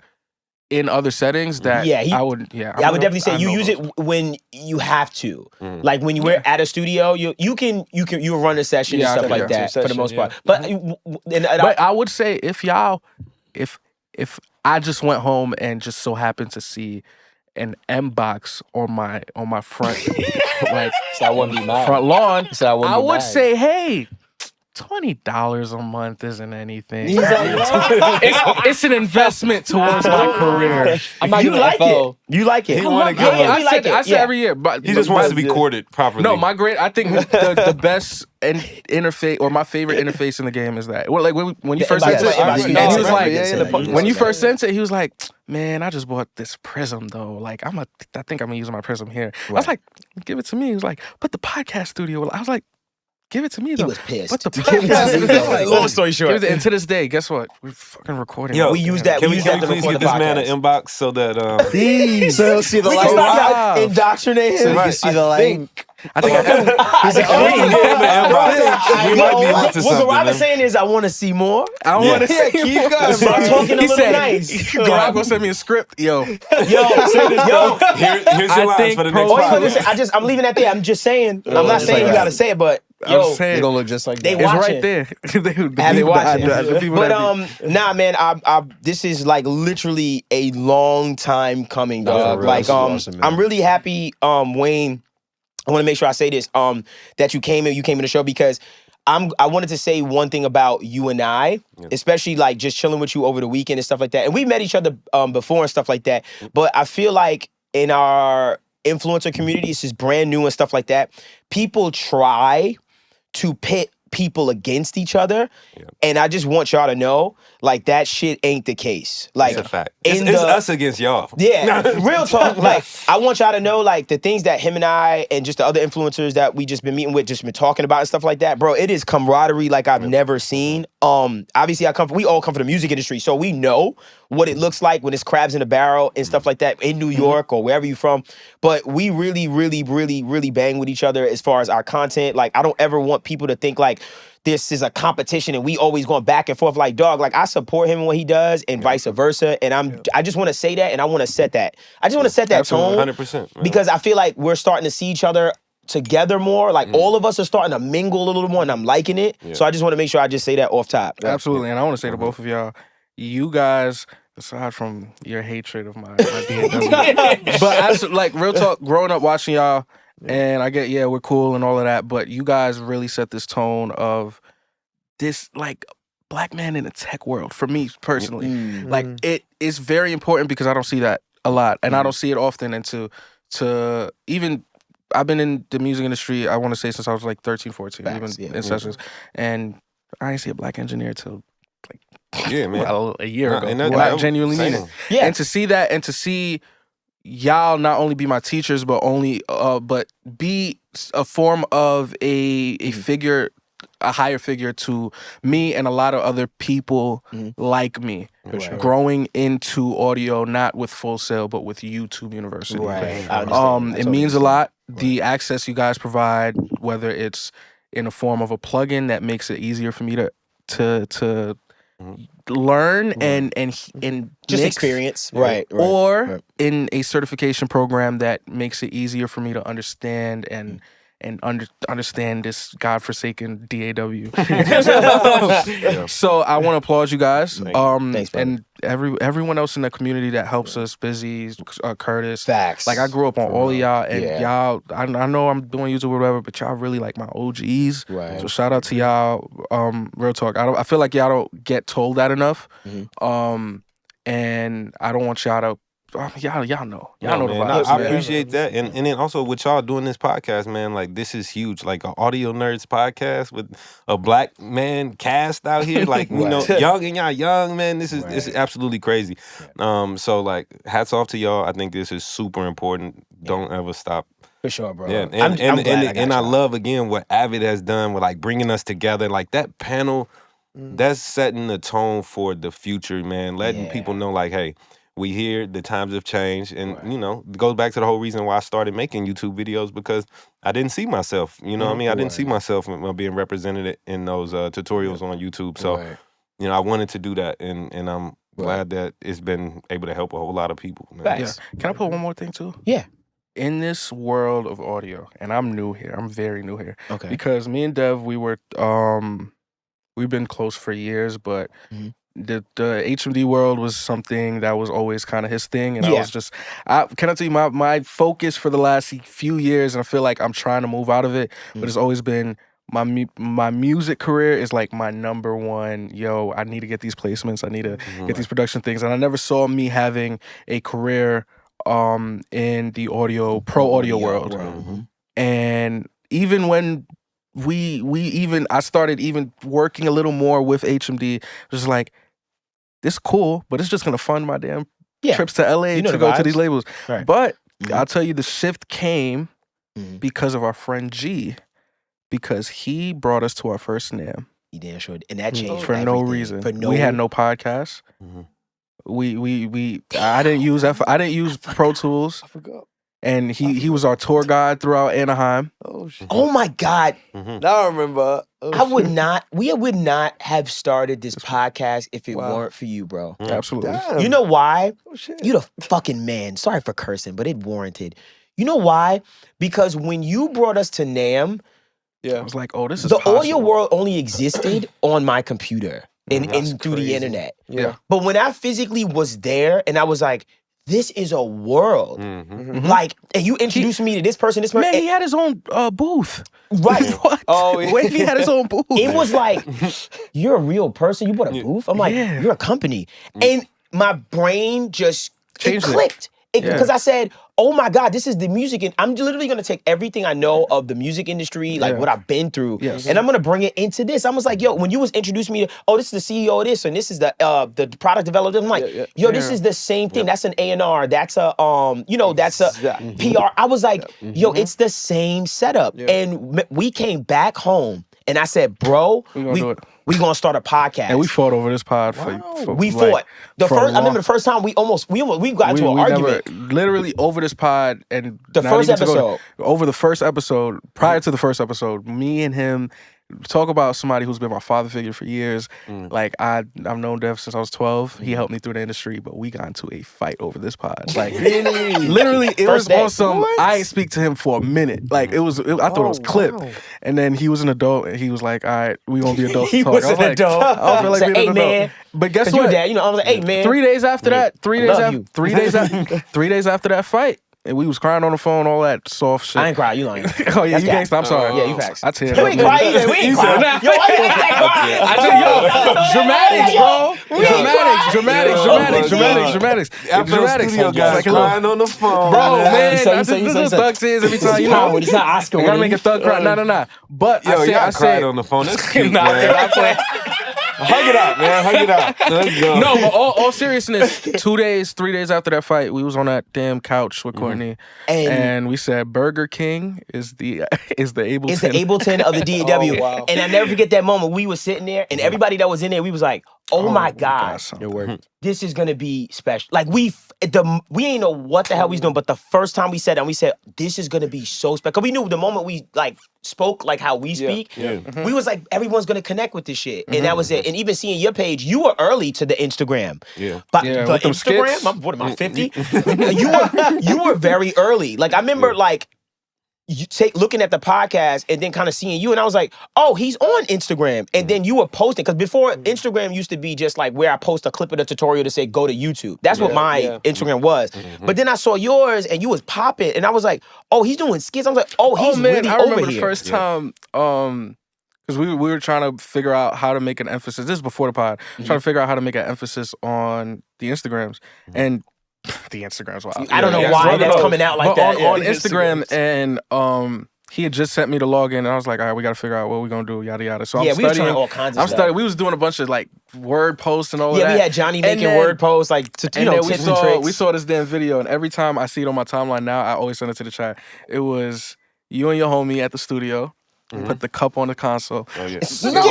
in other settings that I would definitely say you use it when you have to. Like when you're at a studio, you run a session and stuff like that for the most part. But I would say if I just went home and just so happened to see an M box on my front like so I wouldn't be mad. front lawn, So I would say, hey, $20 a month isn't anything. It's an investment towards my career. I might give it FO. You like it. He wanna give I say every year, but He just wants to be courted properly. No, I think the best interface or my favorite interface in the game is that. Well, like when you first sent it, and he was like, when you first sent it, he was like, man, I just bought this Prism though. Like I think I'm using my Prism here. I was like, give it to me. He was like, but the podcast studio. I was like, give it to me though. He was pissed. But the podcast Long story short. and to this day, guess what? We're fucking recording. We use that. Can we we please get this man an inbox so that So he'll see the we light. can start indoctrinate So him. you can see the light. I think He's like, we can get him an inbox. We might be onto What something. Gaurav man. is saying is, I want to see more. I want to see. Keep going, Start bro. talking a He little said, nice. Gaurav gonna send me a script, yo. Yo, Here's I your lines think for the pro- next all you gotta podcast. say, I'm leaving that there. I'm just saying. I'm not it's saying like you that. gotta say it, but I'm yo, saying They gonna look just like They that. it's watching. right there. have they watching. the people But that be- nah, man, I this is like literally a long time coming, dog. real. Like This is awesome, man. I'm really happy, Wayne. I want to make sure I say this, that you came in the show because I wanted to say one thing about you and I, especially like just chilling with you over the weekend and stuff like that. And we met each other before and stuff like that. But I feel like in our influencer community, this is brand new and stuff like that. People try to pit people against each other. And I just want y'all to know, like, that shit ain't the case. Like, It's a fact. It's us against y'all. yeah, real talk. Like, I want y'all to know, like, the things that him and I and just the other influencers that we just been meeting with, just been talking about and stuff like that, bro. It is camaraderie like I've never seen. Obviously, we all come from the music industry, so we know what it looks like when it's crabs in a barrel and stuff like that in New York or wherever you're from. But we really, really, really, really bang with each other as far as our content. Like, I don't ever want people to think like this is a competition and we always going back and forth. Like, dog, like I support him in what he does and vice versa. And I just want to say that and I want to set that. I just want to set that tone. 100%. Because I feel like we're starting to see each other together more. Like all of us are starting to mingle a little more and I'm liking it. So I just want to make sure I just say that off top. Absolutely, and I want to say to both of y'all, you guys, aside from your hatred of my DAW, but as, like real talk, growing up watching y'all, and I get we're cool and all of that, but you guys really set this tone of this like black man in the tech world for me personally. Like it is very important because I don't see that a lot, and I don't see it often. And to even I've been in the music industry, I want to say since I was like 13, 14, even in sessions, and I didn't see a black engineer till like a year ago. And I genuinely mean it. Yeah. And to see that, and to see y'all not only be my teachers, but but be a form of a figure, a higher figure to me and a lot of other people like me, growing into audio, not with Full Sail, but with YouTube University. Right. It means a lot. The access you guys provide, whether it's in a form of a plugin that makes it easier for me to learn and just mix, experience. Right. or in a certification program that makes it easier for me to understand and understand this godforsaken DAW. So I want to applaud you guys. Thanks, and everyone else in the community that helps us, Busy, Curtis. Facts. Like I grew up on all of y'all, and y'all. I know I'm doing YouTube or whatever, but y'all really like my OGs. Right. So shout out to y'all. Real talk. I feel like y'all don't get told that enough. And I don't want y'all to. Y'all know. Y'all know the vibes. I appreciate that. And then also with y'all doing this podcast, man, like this is huge. Like an Audio Nerds podcast with a black man cast out here. Like, you know, young and y'all young, man. This is absolutely crazy. So like hats off to y'all. I think this is super important. Don't ever stop. For sure, bro. Yeah. I'm glad I love again what Avid has done with like bringing us together. Like that panel, that's setting the tone for the future, man. Letting people know like, hey, we here, the times have changed, and you know, it goes back to the whole reason why I started making YouTube videos, because I didn't see myself, you know what I mean? I didn't see myself being represented in those tutorials on YouTube. So, you know, I wanted to do that, and I'm glad that it's been able to help a whole lot of people, man. Facts. Yeah. Can I put one more thing too? Yeah. In this world of audio, and I'm new here. I'm very new here. Okay. Because me and Dev, we've been close for years, but the HMD world was something that was always kind of his thing, and I was just, can I tell you my focus for the last few years, and I feel like I'm trying to move out of it, but it's always been my music career is like my number one. Yo, I need to get these placements. I need to get these production things, and I never saw me having a career in the pro audio world. And even when I started even working a little more with HMD, just like, this is cool, but it's just gonna fund my damn trips to LA to go to these labels. Right. But I'll tell you, the shift came because of our friend G, because he brought us to our first NAMM. He damn sure did. And that changed for no reason. We had no podcast. I didn't use Pro Tools. I forgot. And he was our tour guide throughout Anaheim. Oh shit! Oh my God! Now I remember. We would not have started this podcast if it weren't for you, bro. Absolutely. Damn. You know why? Oh shit! You the fucking man. Sorry for cursing, but it warranted. You know why? Because when you brought us to NAMM, I was like, oh, this is the possible. audio world only existed on my computer and through the internet. Yeah. But when I physically was there, and I was like, this is a world. Like, and you introduced me to this person, Man, he had his own booth. Right. What? Oh, yeah. Wavy had his own booth. It was like, you're a real person. You bought a booth? I'm like, you're a company. And my brain just clicked. Because I said, oh my God, this is the music. And I'm literally going to take everything I know of the music industry, like what I've been through, and I'm going to bring it into this. I was like, yo, when you was introducing me to, oh, this is the CEO of this, and this is the product developer, I'm like, yo, this is the same thing. That's an A&R. That's a, that's a PR. I was like, yo, it's the same setup. And we came back home, and I said, bro, we gonna start a podcast. And we fought over this pod for we fought. I remember the first time we got into an argument. Literally over this pod, and the first episode. Over the first episode, prior to the first episode, me and him talk about somebody who's been my father figure for years. Like I've known Dev since I was 12. He helped me through the industry, but we got into a fight over this pod. Like literally, it was awesome. I ain't speak to him for a minute. Like I thought it was clipped. Wow. And then he was an adult, and he was like, "All right, we gonna be adults." He was an adult. I feel like being an adult. Man. But guess what? Dad, I was like, "Hey man." 3 days after that, 3 days after that fight. And we was crying on the phone, all that soft shit. I ain't cry, you lying. Oh yeah, you gangsta. I'm sorry. Yeah, you facts. I tell you. We ain't cry either. We ain't cry. Yo, why you cry? I tell you, dramatics, bro. Dramatics. Studio guys crying on the phone. Bro, man, I just thug tears every time. You know, it's not Oscar. I gotta make a thug cry. Nah. But I cried on the phone. That's cute, man. Hug it out, man. Hug it out. Let's go. No, but all seriousness, 3 days after that fight, we was on that damn couch with Courtney, and we said Burger King is the Ableton. It's the Ableton of the DAW. Wow. And I never forget that moment. We were sitting there, and everybody that was in there, we was like, oh my God, this is gonna be special. Like we ain't know what the hell we was doing, but the first time we said that, we said this is gonna be so special. Cause we knew the moment we like spoke like how we speak, we was like, everyone's gonna connect with this shit, and that was it. And even seeing your page, you were early to the Instagram. But the Instagram, what am I, 50? you were very early. Like I remember like you looking at the podcast and then kind of seeing you, and I was like, oh, he's on Instagram. And then you were posting, because before Instagram used to be just like where I post a clip of the tutorial to say go to YouTube. That's what my Instagram was. But then I saw yours and you was popping, and I was like, oh, he's doing skits. I was like, oh, he's really I over remember here. The first time, because we were trying to figure out how to make an emphasis. This is before the pod. Trying to figure out how to make an emphasis on the Instagrams. And the Instagrams, wow. I don't know why that's coming out like that. On Instagram, and he had just sent me the login, and I was like, all right, we got to figure out what we're going to do, yada, yada. So we were trying all kinds of stuff. We was doing a bunch of, like, word posts and all that. Yeah, we had Johnny making word posts, like, tips and tricks. We saw this damn video, and every time I see it on my timeline now, I always send it to the chat. It was you and your homie at the studio. Put the cup on the console. Oh, yeah. Studio.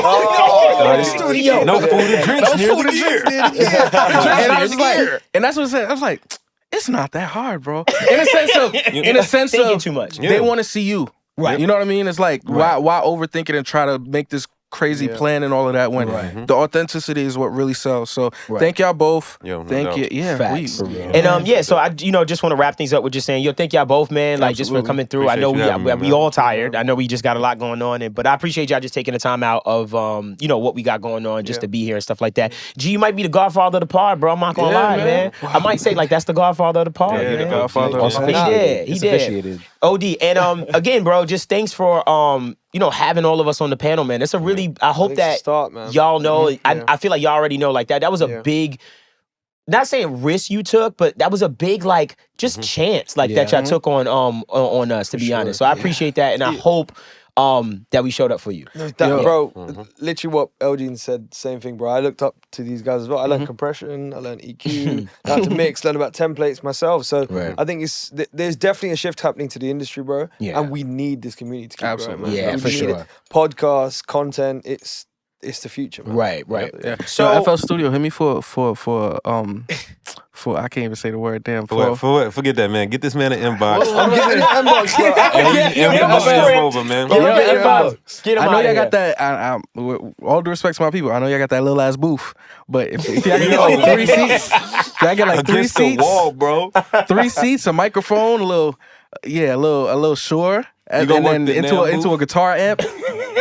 No food and drinks near the gear. And I was like, and that's what I said. I was like, it's not that hard, bro. In a sense of too much. They want to see you. Right. You know what I mean? It's like, why overthink it and try to make this crazy plan and all of that when the authenticity is what really sells. So thank y'all both. Yo, no thank doubt. you. Yeah, Facts. And so I just want to wrap things up with just saying, thank y'all both, man. Like just for coming through. I know we all tired. I know we just got a lot going on, but I appreciate y'all just taking the time out of what we got going on just to be here and stuff like that. G, you might be the godfather of the pod, bro. I'm not gonna lie, man. I might say like that's the godfather of the pod. Yeah, man. the godfather. He did. OD. And again, bro, just thanks for having all of us on the panel, man. It's a really I hope that y'all know. I feel like y'all already know like that. That was a big, not saying risk you took, but that was a big like just chance like that y'all took on us, to be honest. So I appreciate that, and I hope that we showed up for you. Bro, literally what Elgin said, same thing, bro. I looked up to these guys as well. I learned compression, I learned EQ, how to mix, learned about templates myself. So I think there's definitely a shift happening to the industry, bro. Yeah. And we need this community to keep growing, man. Yeah, for sure. It. Podcasts, content, it's the future, man. Right. Yeah. So FL Studio, hit me for I can't even say the word. Damn. For what? Forget that, man. Get this man an inbox. I'm getting an inbox, bro. man. I know y'all got that. With all due respect to my people, I know y'all got that little ass booth. But if y'all get like 3 seats, if y'all get like 3 Against seats, the wall, bro. 3 seats, a microphone, a little Shure, and then into a guitar amp.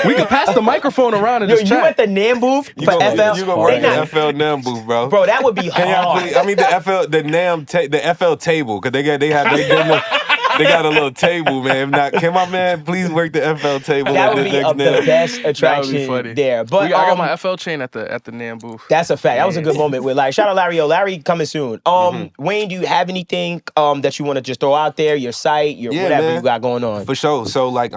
We can pass the microphone around and just chat. You at the NAM booth for FL? You gonna work the FL NAM booth, bro? Bro, that would be hard. The FL table, because they got a little table, man. If not, can my man please work the FL table? That would be the best attraction there. But I got my FL chain at the NAM booth. That's a fact. That was a good moment with Larry. Shout out Larry. Larry coming soon. Wayne, do you have anything that you want to just throw out there? Your site, whatever man. you got going on. For sure. So like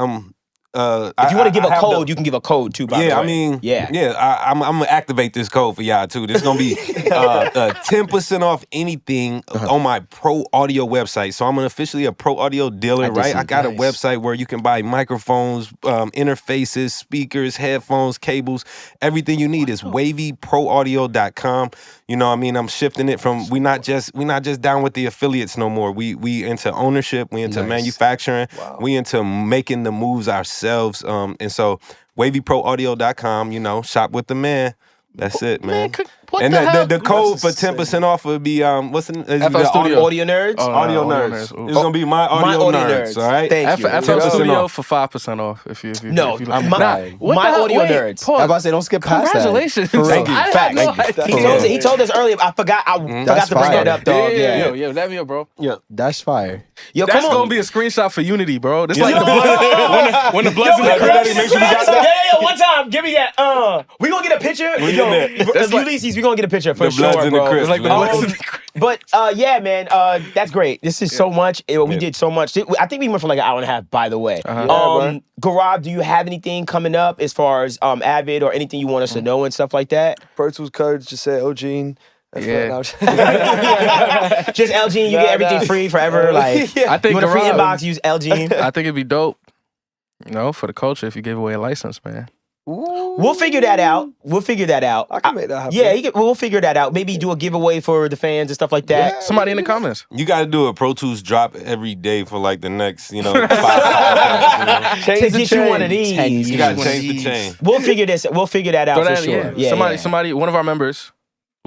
if you want to give a code, you can give a code too. By the way. I mean, I'm gonna activate this code for y'all too. This is gonna be 10% off anything on my Pro Audio website. So I'm officially a Pro Audio dealer, right? I got a website where you can buy microphones, interfaces, speakers, headphones, cables, everything you need is wavyproaudio.com. You know what I mean? I'm shifting it from we not just down with the affiliates no more. We into ownership, we into manufacturing, we into making the moves ourselves. And so wavyproaudio.com, shop with the man. That's it, man. And the code for 10% off would be what's the FL Studio Audio Nerds? Audio Nerds. It's gonna be my audio nerds. All right. Thank you. FL Studio for 5% off. If you like. My audio nerds. I'm about to say, don't skip past Congratulations. Thank you. Fact. He told us earlier. I forgot to bring that up, dog. Yo, let me up, bro. Yeah, that's fire. Yo, that's gonna be a screenshot for Unity, bro. This like the blood when the blood's in the crib. Yeah, one time, give me that. We gonna get a picture. Ulysses, we gonna get a picture for sure, bro. It's like the blood's in the crib. But yeah, man, that's great. This is so much. We did so much. I think we went for like an hour and a half, by the way. Gaurav, do you have anything coming up as far as Avid or anything you want us to know and stuff like that? Pro Tools codes, just say Elgin. Yeah. Just Elgin, you get everything free forever. Like, I think you want a free inbox, use Elgin. I think it'd be dope, for the culture if you gave away a license, man. Ooh. We'll figure that out. I can make that happen. Yeah, we'll figure that out. Maybe do a giveaway for the fans and stuff like that. Yeah, somebody in the comments. You got to do a Pro Tools drop every day for like the next, 5 podcasts. To get you one of these. You got to change the chain. We'll figure that out for sure. Yeah. Somebody, one of our members.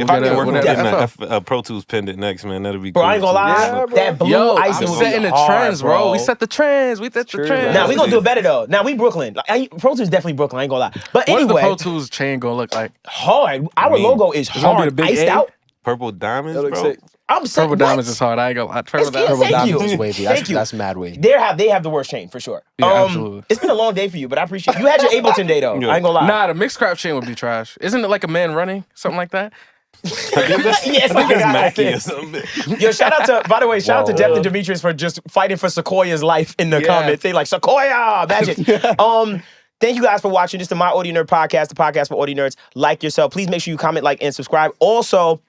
If I can work with a Pro Tools pendant next, man, that'll be cool. Bro, I ain't gonna lie. That blue ice is setting the trends, bro. We set the trends. Now we gonna do it better though. Now we Brooklyn. Pro Tools definitely Brooklyn. I ain't gonna lie. But anyway, what is the Pro Tools chain gonna look like? Hard. Our logo is hard. Iced out. Purple diamonds, bro. I'm saying Purple diamonds is hard. I ain't gonna lie. Purple diamonds is wavy. That's mad wavy. They have the worst chain for sure. Yeah, absolutely. It's been a long day for you, but I appreciate it. You had your Ableton day though. I ain't gonna lie. Nah, the mixed craft chain would be trash. Isn't it like a man running? Something like that? Yes, Mackie or something. Yo, shout out to Devvon Demetrius for just fighting for Sequoia's life in the comments. They like Sequoia, magic. Thank you guys for watching. This is the My Audio Nerd Podcast, the podcast for audio nerds like yourself. Please make sure you comment, like, and subscribe. Also,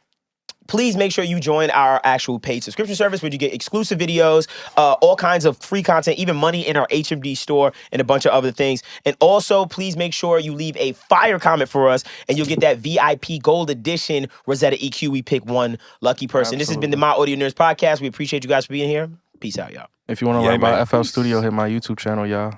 please make sure you join our actual paid subscription service where you get exclusive videos, all kinds of free content, even money in our HMD store, and a bunch of other things. And also, please make sure you leave a fire comment for us, and you'll get that VIP Gold Edition Rosetta EQ. We pick one lucky person. Absolutely. This has been the My Audio Nerds Podcast. We appreciate you guys for being here. Peace out, y'all. If you want to learn about FL Studio, hit my YouTube channel, y'all.